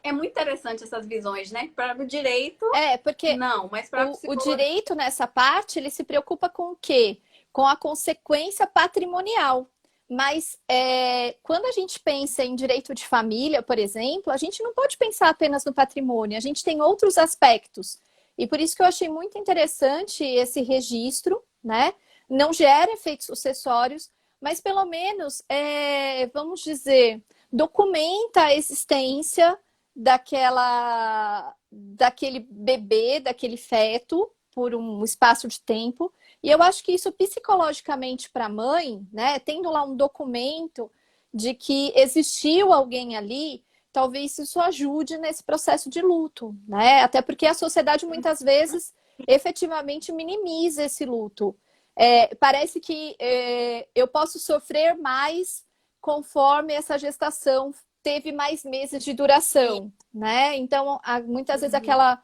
B: é muito interessante essas visões, né? Para o direito,
A: porque
B: não, mas para
A: o direito nessa parte, ele se preocupa com o quê? Com a consequência patrimonial. Mas quando a gente pensa em direito de família, por exemplo, a gente não pode pensar apenas no patrimônio, a gente tem outros aspectos. E por isso que eu achei muito interessante esse registro, né? Não gera efeitos sucessórios, mas pelo menos, vamos dizer, documenta a existência daquele bebê, daquele feto, por um espaço de tempo. E eu acho que isso psicologicamente para a mãe, né, tendo lá um documento de que existiu alguém ali, talvez isso ajude nesse processo de luto, né? Até porque a sociedade muitas vezes efetivamente minimiza esse luto. Parece que eu posso sofrer mais conforme essa gestação teve mais meses de duração, né? Então, muitas vezes aquela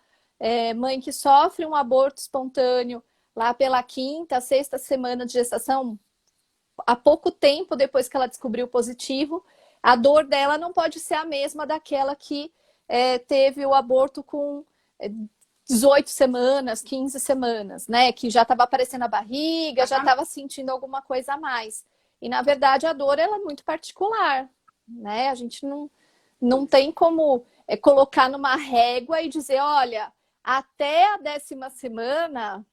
A: mãe que sofre um aborto espontâneo lá pela quinta, sexta semana de gestação, há pouco tempo depois que ela descobriu positivo, a dor dela não pode ser a mesma daquela que teve o aborto com 18 semanas, 15 semanas, né? Que já estava aparecendo a barriga, já estava sentindo alguma coisa a mais. E, na verdade, a dor ela é muito particular, né? A gente não tem como colocar numa régua e dizer, olha, até a 10ª semana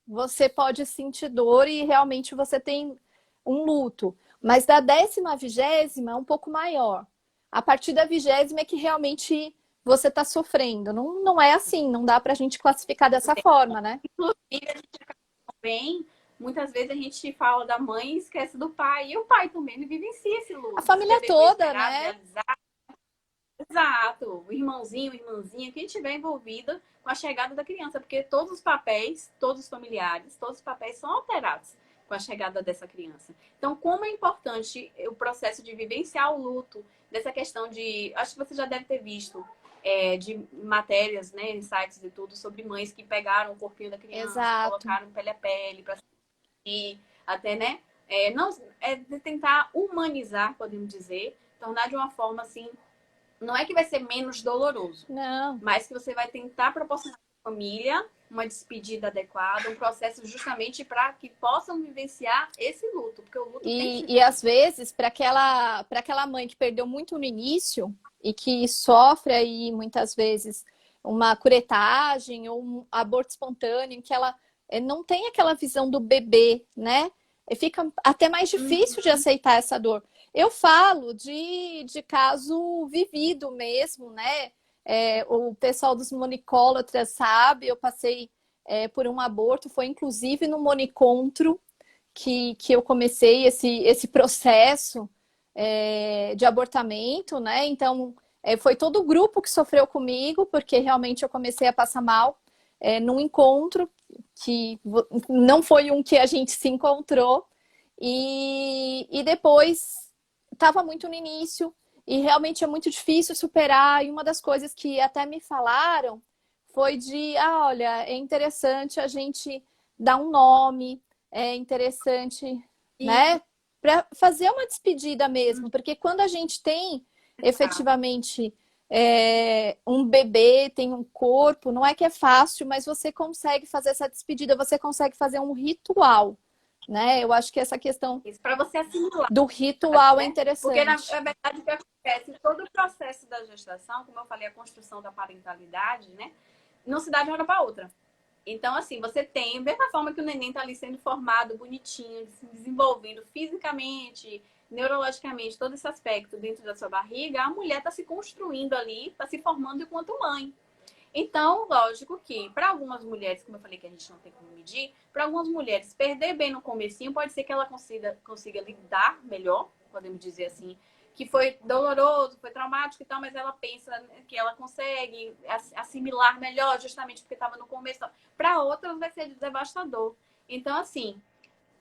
A: você pode sentir dor e realmente você tem um luto. Mas da 10ª à 20ª é um pouco maior. A partir da 20ª é que realmente você está sofrendo. Não é assim, não dá para a gente classificar dessa forma, né?
B: Inclusive, a gente também, muitas vezes a gente fala da mãe e esquece do pai. E o pai também não vivencia esse luto.
A: A família toda, né?
B: Exato. O irmãozinho, a irmãzinha, quem estiver envolvido com a chegada da criança. Porque todos os papéis, todos os familiares, todos os papéis são alterados com a chegada dessa criança. Então, como é importante o processo de vivenciar o luto, dessa questão de... Acho que você já deve ter visto de matérias, né, em sites e tudo, sobre mães que pegaram o corpinho da criança,
A: Exato.
B: colocaram pele a pele, para sentir, até, né? Não, de tentar humanizar, podemos dizer, tornar de uma forma assim, não é que vai ser menos doloroso,
A: não,
B: mas que você vai tentar proporcionar à família uma despedida adequada, um processo justamente para que possam vivenciar esse luto, porque o luto tem que...
A: E às vezes, para aquela mãe que perdeu muito no início e que sofre aí muitas vezes uma curetagem ou um aborto espontâneo, em que ela não tem aquela visão do bebê, né? E fica até mais difícil de aceitar essa dor. Eu falo de caso vivido mesmo, né? O pessoal dos monicólatras sabe, eu passei por um aborto, foi inclusive no Monicontro que eu comecei esse processo de abortamento, né? Então, foi todo o grupo que sofreu comigo, porque realmente eu comecei a passar mal num encontro que não foi um que a gente se encontrou, e depois estava muito no início, e realmente é muito difícil superar, e uma das coisas que até me falaram foi olha, é interessante a gente dar um nome, é interessante, né? Para fazer uma despedida mesmo, porque quando a gente tem efetivamente um bebê, tem um corpo, não é que é fácil, mas você consegue fazer essa despedida, você consegue fazer um ritual, né? Eu acho que essa questão
B: Isso, para você assimilar,
A: do ritual é
B: né? Porque, na
A: interessante.
B: verdade, o que acontece, todo o processo da gestação, como eu falei, a construção da parentalidade, né? Não se dá de uma hora para outra. Então, assim, você tem, mesma forma que o neném está ali sendo formado, bonitinho, se desenvolvendo fisicamente, neurologicamente, todo esse aspecto dentro da sua barriga, a mulher está se construindo ali, está se formando enquanto mãe. Então, lógico que para algumas mulheres, como eu falei que a gente não tem como medir, para algumas mulheres perder bem no comecinho, pode ser que ela consiga lidar melhor, podemos dizer assim, que foi doloroso, foi traumático e tal, mas ela pensa que ela consegue assimilar melhor, justamente porque estava no começo. Para outras vai ser devastador. Então, assim,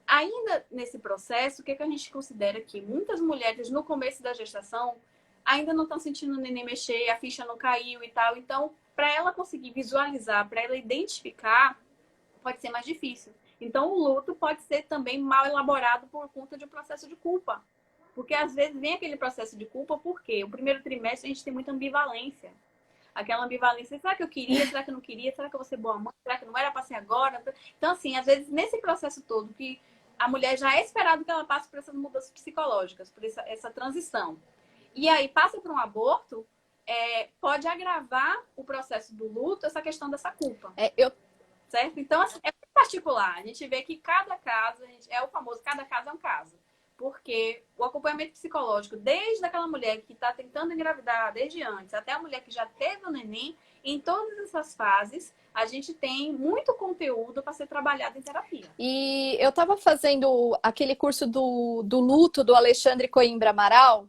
B: ainda nesse processo, o que a gente considera que muitas mulheres no começo da gestação ainda não estão sentindo o neném mexer, a ficha não caiu e tal. Então, para ela conseguir visualizar, para ela identificar, pode ser mais difícil. Então, o luto pode ser também mal elaborado por conta de um processo de culpa. Porque às vezes vem aquele processo de culpa, porque o primeiro trimestre a gente tem muita ambivalência. Aquela ambivalência, será que eu queria, será que eu não queria, será que eu vou ser boa mãe, será que não era para ser agora? Então, assim, às vezes nesse processo todo, que a mulher já é esperado que ela passe por essas mudanças psicológicas, por essa transição. E aí passa por um aborto, pode agravar o processo do luto, essa questão dessa culpa. Certo? Então, assim, é particular. A gente vê que cada caso, é o famoso, cada caso é um caso. Porque o acompanhamento psicológico, desde aquela mulher que está tentando engravidar desde antes, até a mulher que já teve o neném, em todas essas fases, a gente tem muito conteúdo para ser trabalhado em terapia.
A: E eu estava fazendo aquele curso do luto do Alexandre Coimbra Amaral,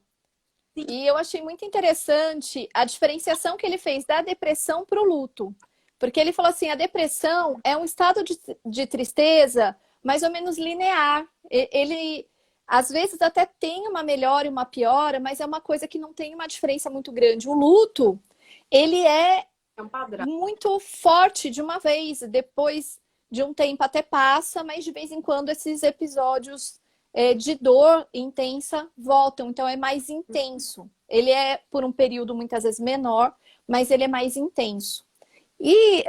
A: sim, e eu achei muito interessante a diferenciação que ele fez da depressão para o luto. Porque ele falou assim, a depressão é um estado de tristeza mais ou menos linear. Às vezes até tem uma melhora e uma piora, mas é uma coisa que não tem uma diferença muito grande. O luto, ele é
B: É um padrão.
A: muito forte de uma vez, depois de um tempo até passa, mas de vez em quando esses episódios de dor intensa voltam, então é mais intenso. Ele é por um período muitas vezes menor, mas ele é mais intenso. E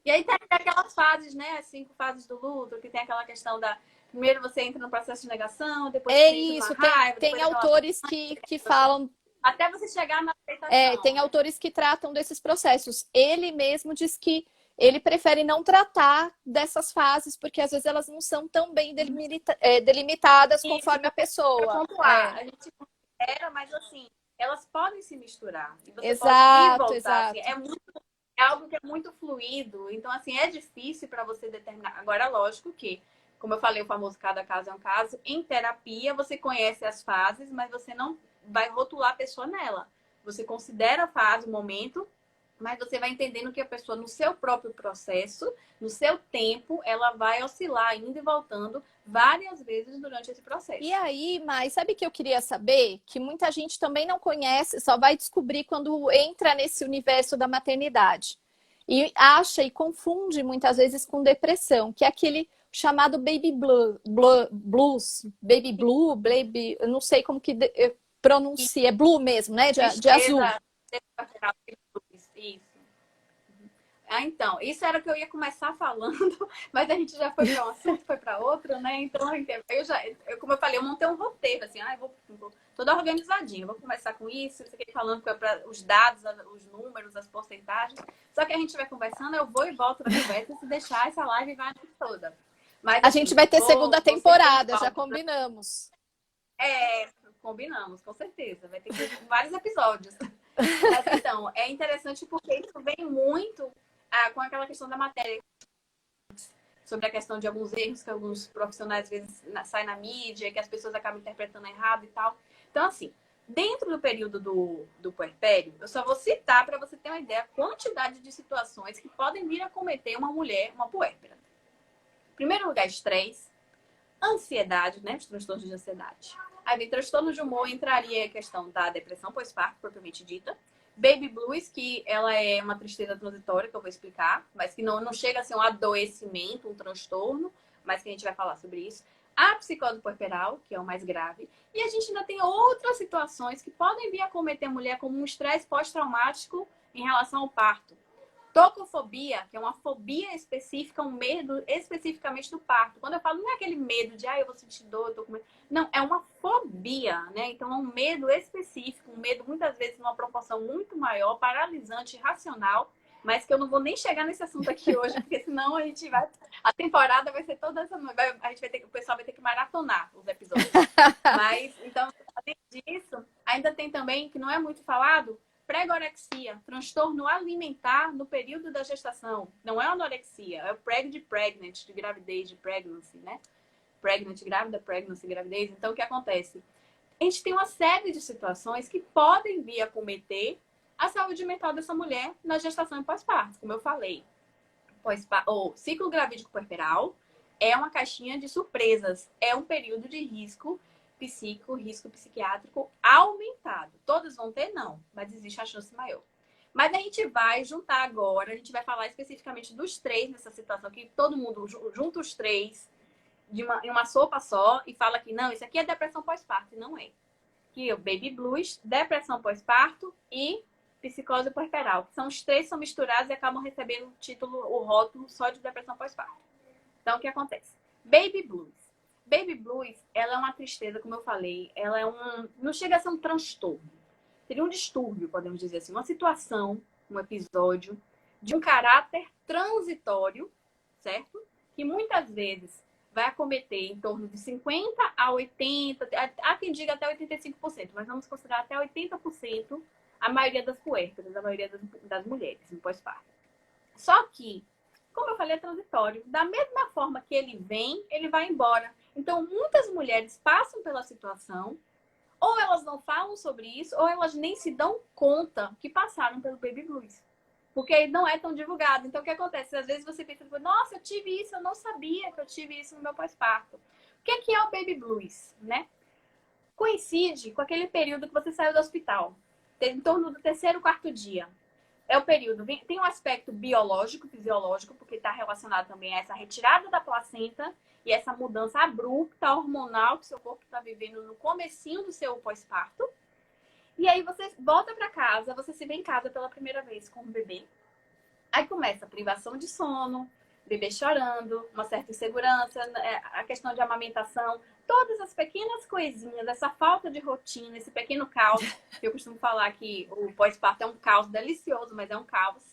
B: E aí tem aquelas fases, né? As 5 fases do luto, que tem aquela questão da. Primeiro você entra no processo de negação, depois
A: é
B: você entra numa
A: isso,
B: raiva,
A: tem
B: depois aquela.
A: autores que falam,
B: Até você chegar na aceitação,
A: tem
B: né?
A: autores que tratam desses processos. Ele mesmo diz que ele prefere não tratar dessas fases, porque às vezes elas não são tão bem delimitadas
B: Isso,
A: conforme a
B: para
A: pessoa.
B: pontuar. A gente considera, mas assim, elas podem se misturar. E você pode ir e
A: Exato,
B: voltar. Assim,
A: exato.
B: é algo que é muito fluido. Então, assim, é difícil para você determinar. Agora, lógico que, como eu falei, o famoso cada caso é um caso. Em terapia, você conhece as fases, mas você não vai rotular a pessoa nela. Você considera a fase, o momento, mas você vai entendendo que a pessoa, no seu próprio processo, no seu tempo, ela vai oscilar, indo e voltando várias vezes durante esse
A: E
B: processo.
A: aí, mas sabe o que eu queria saber? Que muita gente também não conhece, só vai descobrir quando entra nesse universo da maternidade. E acha e confunde muitas vezes com depressão, que é aquele chamado blues, baby blue, baby, eu não sei como que
B: E
A: pronuncia, é blue mesmo, né? De azul.
B: tristeza, isso. Ah, então, isso era o que eu ia começar falando, mas a gente já foi para um assunto, foi para outro, né? Então, como eu falei, eu montei um roteiro, assim, vou toda organizadinha, vou começar com isso aqui falando para os dados, os números, as porcentagens. Só que a gente vai conversando, eu vou e volto na conversa, se deixar essa live vai toda. Mas,
A: A gente
B: assim,
A: vai ter segunda
B: vou ser
A: temporada, já
B: pontual.
A: combinamos.
B: Combinamos, com certeza. Vai ter que ter vários episódios. Mas, então, é interessante porque isso vem muito com aquela questão da matéria, sobre a questão de alguns erros que alguns profissionais às vezes saem na mídia, que as pessoas acabam interpretando errado e tal. Então, assim, dentro do período do puerpério, eu só vou citar para você ter uma ideia a quantidade de situações que podem vir a cometer uma mulher, uma puérpera. Em primeiro lugar, estresse, ansiedade, né? Os transtornos de ansiedade. Aí vem transtorno de humor, entraria a questão da depressão pós-parto, propriamente dita. Baby blues, que ela é uma tristeza transitória, que eu vou explicar, mas que não chega a ser um adoecimento, um transtorno, mas que a gente vai falar sobre isso. A psicose puerperal, que é o mais grave. E a gente ainda tem outras situações que podem vir a cometer a mulher, como um estresse pós-traumático em relação ao parto. Tocofobia, que é uma fobia específica, um medo especificamente do parto. Quando eu falo, não é aquele medo de, eu vou sentir dor, eu tô com medo. Não, é uma fobia, né? Então é um medo específico, um medo muitas vezes numa proporção muito maior, paralisante, irracional, mas que eu não vou nem chegar nesse assunto aqui hoje, porque senão a gente vai. A temporada vai ser toda essa noite. A gente vai ter, o pessoal vai ter que maratonar os episódios. Mas, então, além disso, ainda tem também, que não é muito falado, pregorexia, transtorno alimentar no período da gestação. Não é anorexia, é o preg de pregnant, de gravidez, de pregnancy, né? Pregnant, grávida, pregnancy, gravidez. Então, o que acontece? A gente tem uma série de situações que podem vir a cometer a saúde mental dessa mulher na gestação e pós-parto, como eu falei. O ciclo gravídico puerperal é uma caixinha de surpresas, é um período de risco psíquico, risco psiquiátrico aumentado. Todas vão ter? Não, mas existe a chance maior. Mas a gente vai juntar agora, a gente vai falar especificamente dos três nessa situação, que todo mundo junta os três em uma sopa só e fala que não, isso aqui é depressão pós-parto, e não é. Que é o baby blues, depressão pós-parto e psicose puerperal. São os três são misturados e acabam recebendo o título, o rótulo só de depressão pós-parto. Então, o que acontece? Baby blues. Baby blues, ela é uma tristeza, como eu falei, ela é não chega a ser um transtorno. Seria um distúrbio, podemos dizer assim, uma situação, um episódio de um caráter transitório, certo? Que muitas vezes vai acometer em torno de 50 a 80, há quem diga até 85%, mas vamos considerar até 80% a maioria das puérperas, a maioria das mulheres no pós-parto. Só que, como eu falei, é transitório. Da mesma forma que ele vem, ele vai embora. Então, muitas mulheres passam pela situação, ou elas não falam sobre isso, ou elas nem se dão conta que passaram pelo baby blues. Porque não é tão divulgado. Então, o que acontece? Às vezes você pensa, nossa, eu tive isso, eu não sabia que eu tive isso no meu pós-parto. O que é o baby blues, né? Coincide com aquele período que você saiu do hospital, em torno do terceiro, quarto dia. É o período, tem um aspecto biológico, fisiológico, porque está relacionado também a essa retirada da placenta e essa mudança abrupta, hormonal, que seu corpo está vivendo no comecinho do seu pós-parto. E aí você volta para casa, você se vê em casa pela primeira vez com o bebê. Aí começa a privação de sono, bebê chorando, uma certa insegurança, a questão de amamentação, todas as pequenas coisinhas, essa falta de rotina, esse pequeno caos. Eu costumo falar que o pós-parto é um caos delicioso, mas é um caos.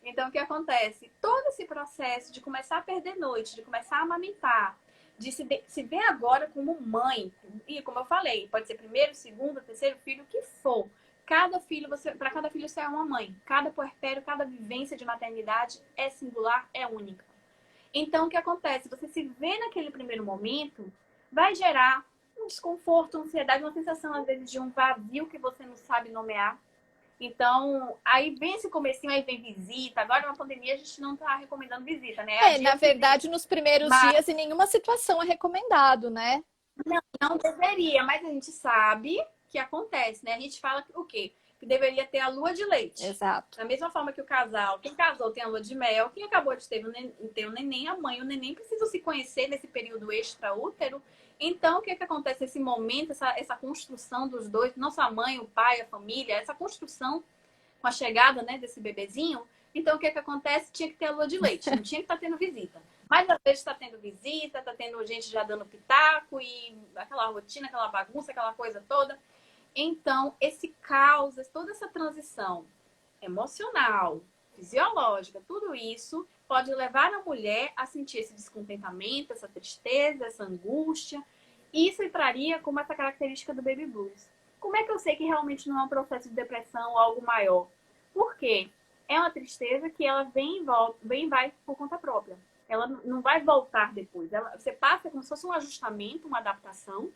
B: Então, o que acontece? Todo esse processo de começar a perder noite, de começar a amamentar, de se ver agora como mãe, e como eu falei, pode ser primeiro, segundo, terceiro filho, o que for. Para cada filho você é uma mãe. Cada puerpério, cada vivência de maternidade é singular, é única. Então, o que acontece? Você se vê naquele primeiro momento, vai gerar um desconforto, ansiedade, uma sensação, às vezes, de um vazio que você não sabe nomear. Então, aí vem esse comecinho, aí vem visita. Agora, na pandemia, a gente não está recomendando visita, né?
A: Na verdade, nos primeiros dias, em nenhuma situação é recomendado, né?
B: Não deveria, mas a gente sabe que acontece, né? A gente fala o quê? Que deveria ter a lua de leite.
A: Exato.
B: Da mesma forma que o casal, quem casou tem a lua de mel, quem acabou de ter o neném, a mãe e o neném precisam se conhecer nesse período extra-útero. Então, o que acontece nesse momento, essa construção dos dois, não só a mãe, o pai, a família, essa construção com a chegada, né, desse bebezinho. Então, o que acontece? Tinha que ter a lua de leite, não tinha que estar tendo visita. Mas às vezes está tendo visita, está tendo gente já dando pitaco e aquela rotina, aquela bagunça, aquela coisa toda. Então, esse caos, toda essa transição emocional, fisiológica, tudo isso pode levar a mulher a sentir esse descontentamento, essa tristeza, essa angústia. E isso entraria como essa característica do baby blues. Como é que eu sei que realmente não é um processo de depressão ou algo maior? Por quê? É uma tristeza que ela vem e volta, vem e vai por conta própria. Ela não vai voltar depois. Você passa como se fosse um ajustamento, uma adaptação,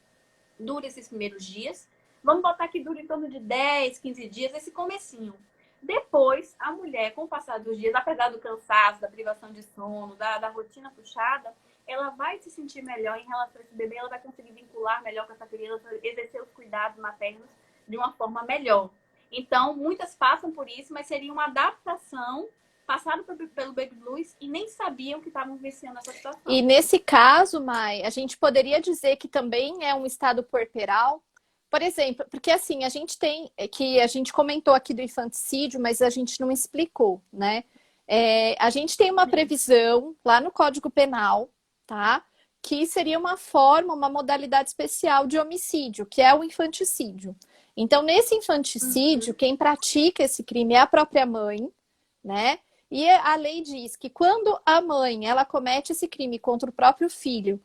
B: dura esses primeiros dias. Vamos botar que dura em torno de 10, 15 dias, esse comecinho. Depois, a mulher, com o passar dos dias, apesar do cansaço, da privação de sono, da rotina puxada, ela vai se sentir melhor em relação a esse bebê, ela vai conseguir vincular melhor com essa criança, exercer os cuidados maternos de uma forma melhor. Então, muitas passam por isso, mas seria uma adaptação, passaram pelo baby blues e nem sabiam que estavam vivenciando essa situação.
A: E nesse caso, Mai, a gente poderia dizer que também é um estado puerperal? Por exemplo, porque assim, a gente tem, que a gente comentou aqui do infanticídio, mas a gente não explicou, né? A gente tem uma previsão lá no Código Penal, tá? Que seria uma forma, uma modalidade especial de homicídio, que é o infanticídio. Então, nesse infanticídio, quem pratica esse crime é a própria mãe, né? E a lei diz que quando a mãe ela comete esse crime contra o próprio filho,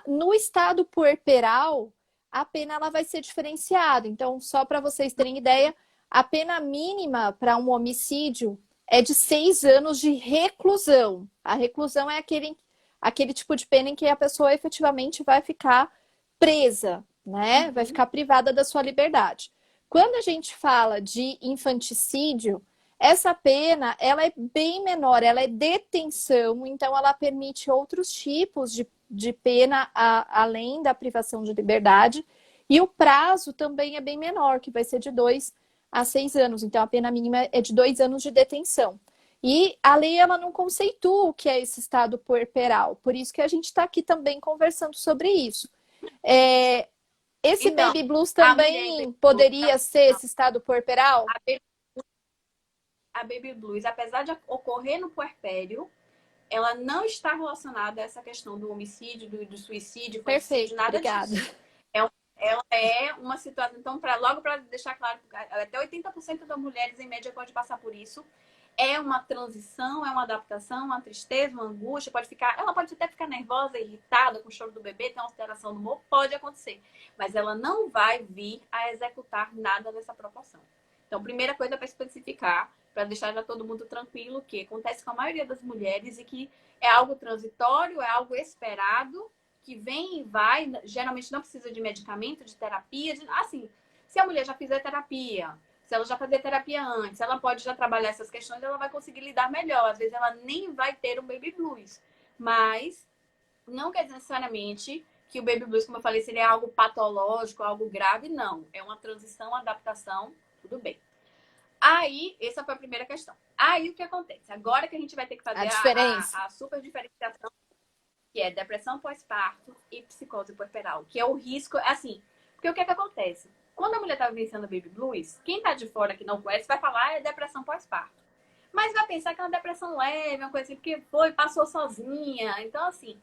A: no estado puerperal, a pena ela vai ser diferenciada. Então, só para vocês terem ideia, a pena mínima para um homicídio é de 6 anos de reclusão. A reclusão é aquele tipo de pena em que a pessoa efetivamente vai ficar presa, né? Vai ficar privada da sua liberdade. Quando a gente fala de infanticídio, essa pena ela é bem menor, ela é detenção, então ela permite outros tipos de pena além da privação de liberdade. E o prazo também é bem menor, que vai ser de 2 a 6 anos. Então, a pena mínima é de 2 anos de detenção. E a lei ela não conceitua o que é esse estado puerperal. Por isso que a gente está aqui também conversando sobre isso. Esse
B: Então,
A: baby blues também poderia ser esse estado puerperal?
B: A baby blues, apesar de ocorrer no puerpério, ela não está relacionada a essa questão do homicídio, do suicídio,
A: Perfeito,
B: nada
A: obrigada.
B: disso. Ela é uma situação, então, logo para deixar claro, até 80% das mulheres, em média, pode passar por isso. É uma transição, é uma adaptação, uma tristeza, uma angústia, ela pode até ficar nervosa, irritada com o choro do bebê, ter uma alteração do humor, pode acontecer. Mas ela não vai vir a executar nada nessa proporção. Então, primeira coisa para especificar, para deixar já todo mundo tranquilo, que acontece com a maioria das mulheres e que é algo transitório, é algo esperado, que vem e vai, geralmente não precisa de medicamento, de terapia, assim, se a mulher já fizer terapia, se ela já fazer terapia antes, ela pode já trabalhar essas questões, ela vai conseguir lidar melhor. Às vezes ela nem vai ter um baby blues, mas não quer dizer necessariamente que o baby blues, como eu falei, seria algo patológico, algo grave. Não. É uma transição, uma adaptação, tudo bem. Aí, essa foi a primeira questão. Aí, o que acontece? Agora que a gente vai ter que
A: A
B: fazer
A: diferença.
B: a super diferenciação, que é depressão pós-parto e psicose puerperal, que é o risco, assim, porque o que é que acontece? Quando a mulher tá vivenciando baby blues, quem tá de fora que não conhece vai falar é depressão pós-parto. Mas vai pensar que é uma depressão leve, uma coisa assim, porque foi, passou sozinha. Então, assim,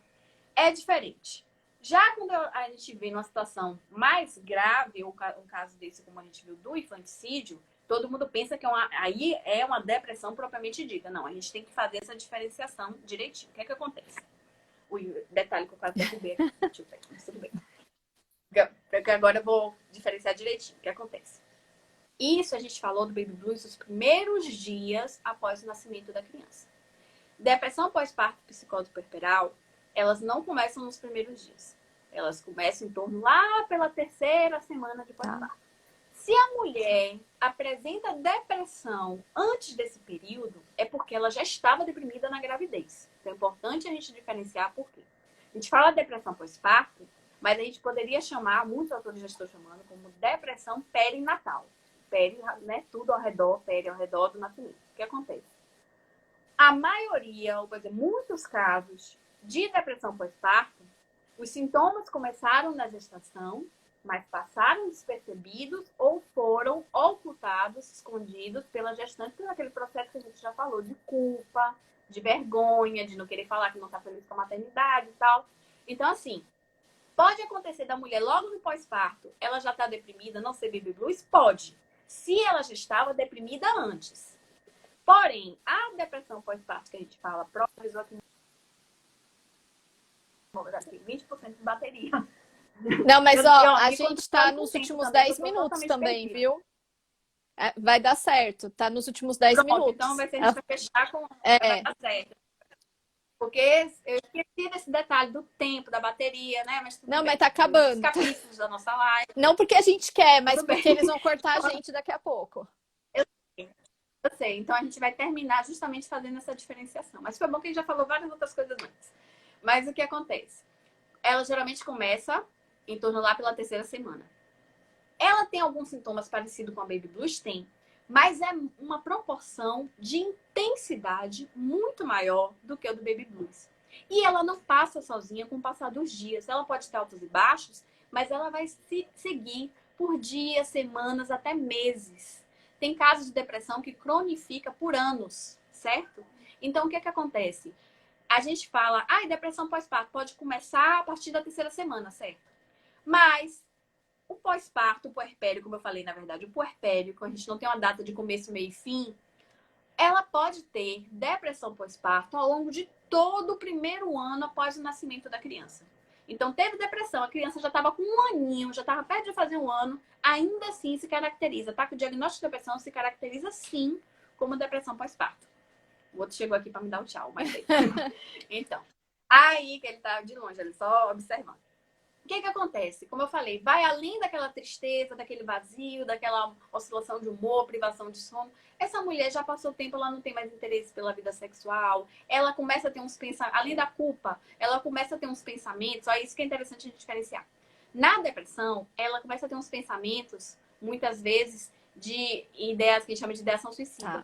B: é diferente. Já quando a gente vê numa situação mais grave, um caso desse, como a gente viu, do infanticídio, todo mundo pensa que aí é uma depressão propriamente dita. Não, a gente tem que fazer essa diferenciação direitinho. O que é que acontece? O detalhe que eu quase derrubei aqui. Deixa eu ver, mas tudo bem. Porque agora eu vou diferenciar direitinho. O que acontece? Isso a gente falou do baby blues os primeiros dias após o nascimento da criança. Depressão pós-parto e psicose puerperal, elas não começam nos primeiros dias. Elas começam em torno lá pela terceira semana de pós-parto. Se a mulher apresenta depressão antes desse período, é porque ela já estava deprimida na gravidez. Então é importante a gente diferenciar por quê. A gente fala depressão pós-parto, mas a gente poderia chamar, muitos autores já estão chamando, como depressão perinatal. Peri, né? Tudo ao redor, peri ao redor do nascimento. O que acontece? A maioria, ou por exemplo, muitos casos de depressão pós-parto, os sintomas começaram na gestação, mas passaram despercebidos ou foram ocultados, escondidos pela gestante, por aquele processo que a gente já falou, de culpa, de vergonha, de não querer falar que não está feliz com a maternidade e tal. Então, assim, pode acontecer da mulher logo no pós-parto, ela já está deprimida, não ser baby blues? Pode. Se ela já estava deprimida antes. Porém, a depressão pós-parto que a gente fala, avisou aqui 20% de bateria.
A: Não, mas ó, a
B: E
A: gente
B: tá
A: tá nos últimos 10 minutos também, viu? Vai dar certo, tá nos últimos 10
B: Pronto,
A: minutos.
B: então vai ser a gente vai fechar com
A: É.
B: a certo. Porque eu esqueci desse detalhe do tempo, da bateria, né? Mas tudo
A: Não,
B: bem.
A: mas tá acabando.
B: Os capítulos da nossa live.
A: Não porque a gente quer, mas
B: Tudo
A: porque
B: bem.
A: eles vão cortar a gente daqui a pouco.
B: Eu sei. Então a gente vai terminar justamente fazendo essa diferenciação. Mas foi bom que a gente já falou várias outras coisas antes. Mas o que acontece? Ela geralmente começa em torno lá pela terceira semana. Ela tem alguns sintomas parecidos com a baby blues? Tem. Mas é uma proporção de intensidade muito maior do que o do baby blues. E ela não passa sozinha com o passar dos dias. Ela pode ter altos e baixos, mas ela vai se seguir por dias, semanas, até meses. Tem casos de depressão que cronifica por anos, certo? Então, o que é que acontece? A gente fala, depressão pós-parto pode começar a partir da terceira semana, certo? Mas o pós-parto, o puerpério, como eu falei, na verdade, o puerpério, quando a gente não tem uma data de começo, meio e fim, ela pode ter depressão pós-parto ao longo de todo o primeiro ano após o nascimento da criança. Então, teve depressão, a criança já estava com um aninho, já estava perto de fazer um ano, ainda assim se caracteriza, tá? Que o diagnóstico de depressão se caracteriza, sim, como depressão pós-parto. O outro chegou aqui para me dar o tchau, mas então, aí que ele tá de longe, ele só observando. O que acontece? Como eu falei, vai além daquela tristeza, daquele vazio, daquela oscilação de humor, privação de sono. Essa mulher já passou tempo, ela não tem mais interesse pela vida sexual. Ela começa a ter uns pensamentos, além da culpa, ela começa a ter uns pensamentos. Ó, isso que é interessante a gente diferenciar. Na depressão, ela começa a ter uns pensamentos, muitas vezes, de ideias que a gente chama de ideação suicida.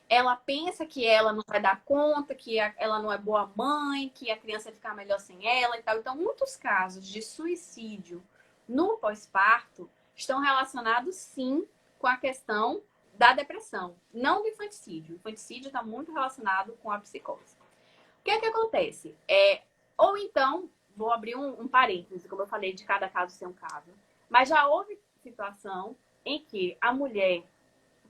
B: Ela pensa que ela não vai dar conta, que ela não é boa mãe, que a criança vai ficar melhor sem ela e tal. Então, muitos casos de suicídio no pós-parto estão relacionados, sim, com a questão da depressão, não do infanticídio. O infanticídio está muito relacionado com a psicose. O que acontece? Ou então, vou abrir um parêntese, como eu falei, de cada caso ser um caso. Mas já houve situação em que a mulher,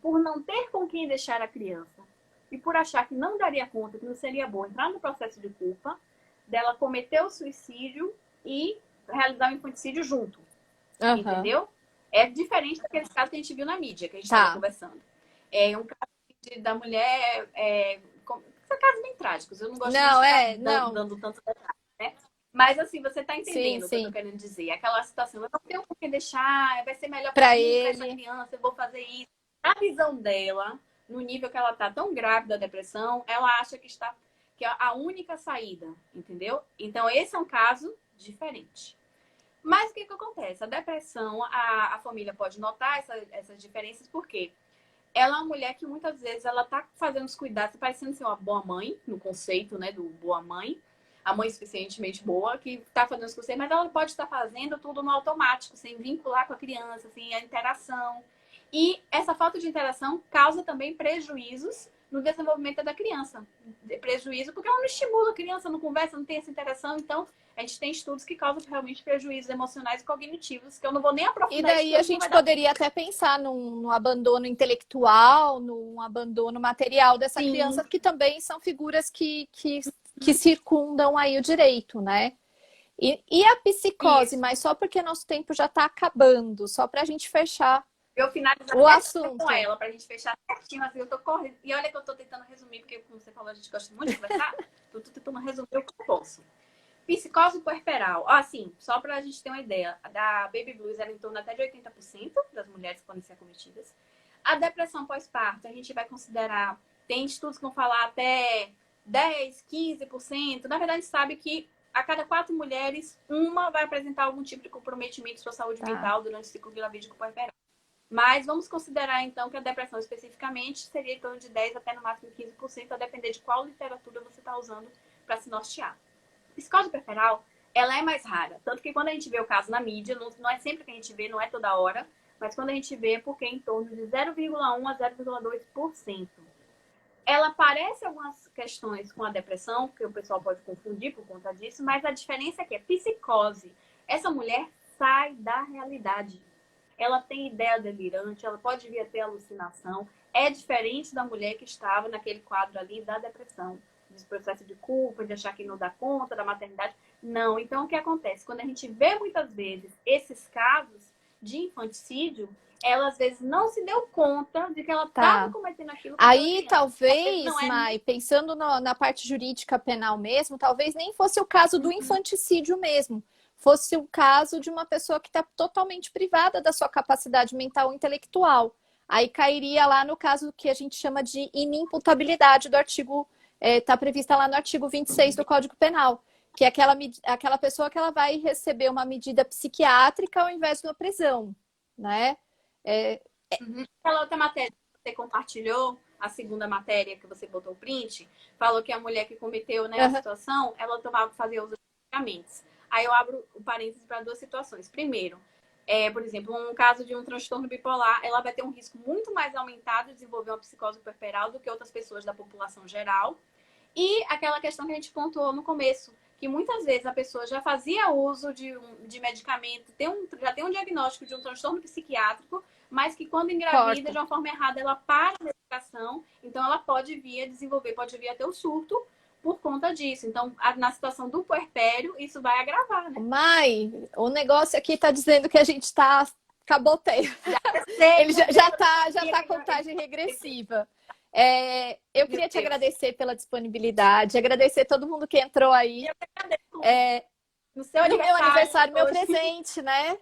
B: por não ter com quem deixar a criança e por achar que não daria conta, que não seria bom entrar no processo de culpa, dela cometer o suicídio e realizar o infanticídio junto. Uhum. Entendeu? É diferente daqueles casos que a gente viu na mídia, que a gente estava conversando. É um caso da mulher... são casos bem trágicos. Eu não gosto de ficar dando tanto detalhe, né? Mas assim, você tá entendendo o que eu tô querendo dizer. Aquela situação, eu não tenho com quem deixar, vai ser melhor pra mim, pra essa criança, eu vou fazer isso. Na visão dela, no nível que ela tá tão grávida da depressão, ela acha que é a única saída, entendeu? Então, esse é um caso diferente. Mas o que que acontece? A depressão, a família pode notar essas diferenças, porque ela é uma mulher que muitas vezes ela tá fazendo os cuidados, parecendo ser uma boa mãe, no conceito, né, do boa mãe, a mãe suficientemente boa, que tá fazendo os cuidados, mas ela pode estar fazendo tudo no automático, sem vincular com a criança, sem a interação. E essa falta de interação causa também prejuízos no desenvolvimento da criança. Prejuízo porque ela não estimula a criança, não conversa, não tem essa interação. Então, a gente tem estudos que causam realmente prejuízos emocionais e cognitivos, que eu não vou nem
A: E
B: aprofundar isso,
A: daí
B: porque
A: a
B: não
A: gente
B: vai dar tempo.
A: poderia até pensar num abandono intelectual, num abandono material dessa
B: Sim.
A: criança, que também são figuras que circundam aí o direito, né? E a psicose,
B: Isso.
A: mas só porque nosso tempo já está acabando, só para a gente fechar
B: Eu finalizar
A: o
B: certinho com
A: assunto.
B: ela, pra gente fechar certinho, assim, eu tô correndo. E olha que eu tô tentando resumir, porque como você falou, a gente gosta muito de conversar, eu tô tentando resumir o que eu posso. Psicose puerperal. Assim, só pra gente ter uma ideia, da Baby Blues era em torno até de 80% das mulheres que podem ser acometidas. A depressão pós-parto, a gente vai considerar, tem estudos que vão falar até 10, 15%. Na verdade, sabe que a cada 4 mulheres, uma vai apresentar algum tipo de comprometimento de sua saúde
A: Tá.
B: mental durante o ciclo gravídico puerperal. Mas vamos considerar, então, que a depressão especificamente seria em torno de 10 até no máximo 15%, a depender de qual literatura você está usando para se nortear. Psicose puerperal, ela é mais rara. Tanto que quando a gente vê o caso na mídia, não é sempre que a gente vê, não é toda hora, mas quando a gente vê, é porque é em torno de 0,1 a 0,2%. Ela parece algumas questões com a depressão, que o pessoal pode confundir por conta disso, mas a diferença é que é psicose. Essa mulher sai da realidade. Ela tem ideia delirante, ela pode vir a ter alucinação. É diferente da mulher que estava naquele quadro ali da depressão, desse processo de culpa, de achar que não dá conta, da maternidade. Não. Então, o que acontece? Quando a gente vê muitas vezes esses casos de infanticídio, ela às vezes não se deu conta de que ela estava
A: Tá.
B: cometendo aquilo com aquela
A: Aí,
B: criança. Às vezes não
A: talvez,
B: é
A: Mai,
B: nem.
A: pensando na parte jurídica penal mesmo, talvez nem fosse o caso do infanticídio mesmo. Fosse o caso de uma pessoa que está totalmente privada da sua capacidade mental ou intelectual. Aí cairia lá no caso que a gente chama de inimputabilidade do artigo, está prevista lá no artigo 26 do Código Penal, que é aquela pessoa que ela vai receber uma medida psiquiátrica ao invés de uma prisão, né? É,
B: Aquela outra matéria que você compartilhou, a segunda matéria que você botou o print, falou que a mulher que cometeu, né, a
A: uhum,
B: situação, ela fazia uso de medicamentos. Aí eu abro o parênteses para duas situações. Primeiro, por exemplo, um caso de um transtorno bipolar, ela vai ter um risco muito mais aumentado de desenvolver uma psicose puerperal do que outras pessoas da população geral. E aquela questão que a gente pontuou no começo, que muitas vezes a pessoa já fazia uso de medicamento, já tem um diagnóstico de um transtorno psiquiátrico, mas que quando engravida
A: corta.
B: de uma forma errada, ela para a medicação, então ela pode vir a desenvolver, pode vir a ter o surto por conta disso. Então, na situação do puerpério, isso vai agravar, né?
A: Mai, o negócio aqui tá dizendo que a gente tá caboteio.
B: Sei,
A: Ele já tá a contagem regressiva. Eu
B: meu
A: queria te
B: Deus.
A: agradecer pela disponibilidade, agradecer todo mundo que entrou aí.
B: Eu agradeço.
A: É,
B: No seu
A: no meu
B: aniversário,
A: aniversário, meu
B: hoje.
A: presente, né?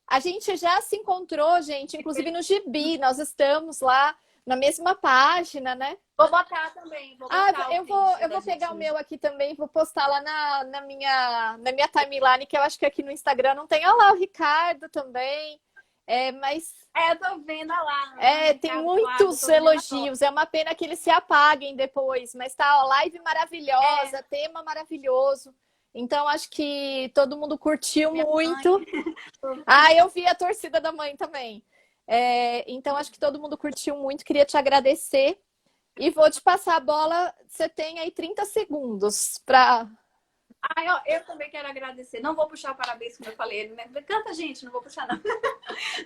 A: A gente já se encontrou, gente, inclusive no Gibi. Nós estamos lá na mesma página, né?
B: Vou botar também, vou
A: Ah,
B: botar o
A: eu
B: print
A: vou, eu
B: da
A: vou pegar o
B: gente.
A: meu aqui também, vou postar lá na minha timeline, que eu acho que aqui no Instagram não tem. Olha lá o Ricardo também. Mas
B: Eu tô vendo lá,
A: tem
B: Ricardo Flávio,
A: muitos
B: tô vendo agora.
A: elogios. É uma pena que eles se apaguem depois, mas tá, ó, live
B: É,
A: maravilhosa, tema maravilhoso. Então, acho que todo mundo curtiu
B: minha mãe.
A: muito. Ah, eu vi a torcida da mãe também. Então, acho que todo mundo curtiu muito. Queria te agradecer. E vou te passar a bola. Você tem aí 30 segundos para.
B: Ai, ó, eu também quero agradecer. Não vou puxar o parabéns, como eu falei. Né? Canta, gente, não vou puxar, não.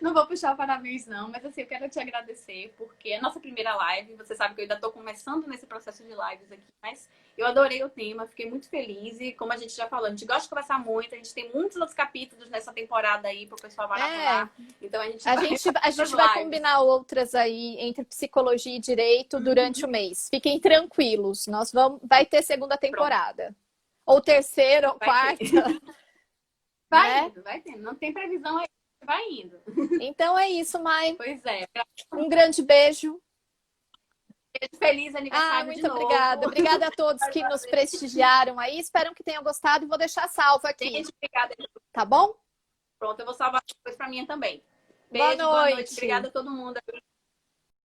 B: Não vou puxar o parabéns, não. Mas assim, eu quero te agradecer, porque é a nossa primeira live. Você sabe que eu ainda tô começando nesse processo de lives aqui, mas eu adorei o tema, fiquei muito feliz. E como a gente já falou, a gente gosta de conversar muito. A gente tem muitos outros capítulos nessa temporada aí pro pessoal maratonar. Então a gente
A: A
B: vai
A: gente, a gente
B: essas
A: vai
B: lives.
A: combinar outras aí entre psicologia e direito durante o mês. Fiquem tranquilos. Vai ter segunda
B: Pronto,
A: temporada. Ou terceira, ou
B: vai ter.
A: quarta,
B: Vai
A: né?
B: indo, vai tendo. Não tem previsão aí, vai indo.
A: Então é isso, Mai.
B: Pois é.
A: Um grande beijo.
B: Feliz
A: Ah,
B: aniversário de
A: muito
B: novo.
A: obrigada. Obrigada a todos que nos prestigiaram aí. Espero que tenham gostado e vou deixar salvo aqui,
B: Gente, obrigada.
A: tá bom?
B: Pronto, eu vou salvar depois pra minha também.
A: Boa
B: Beijo, boa noite.
A: noite.
B: Obrigada a todo mundo.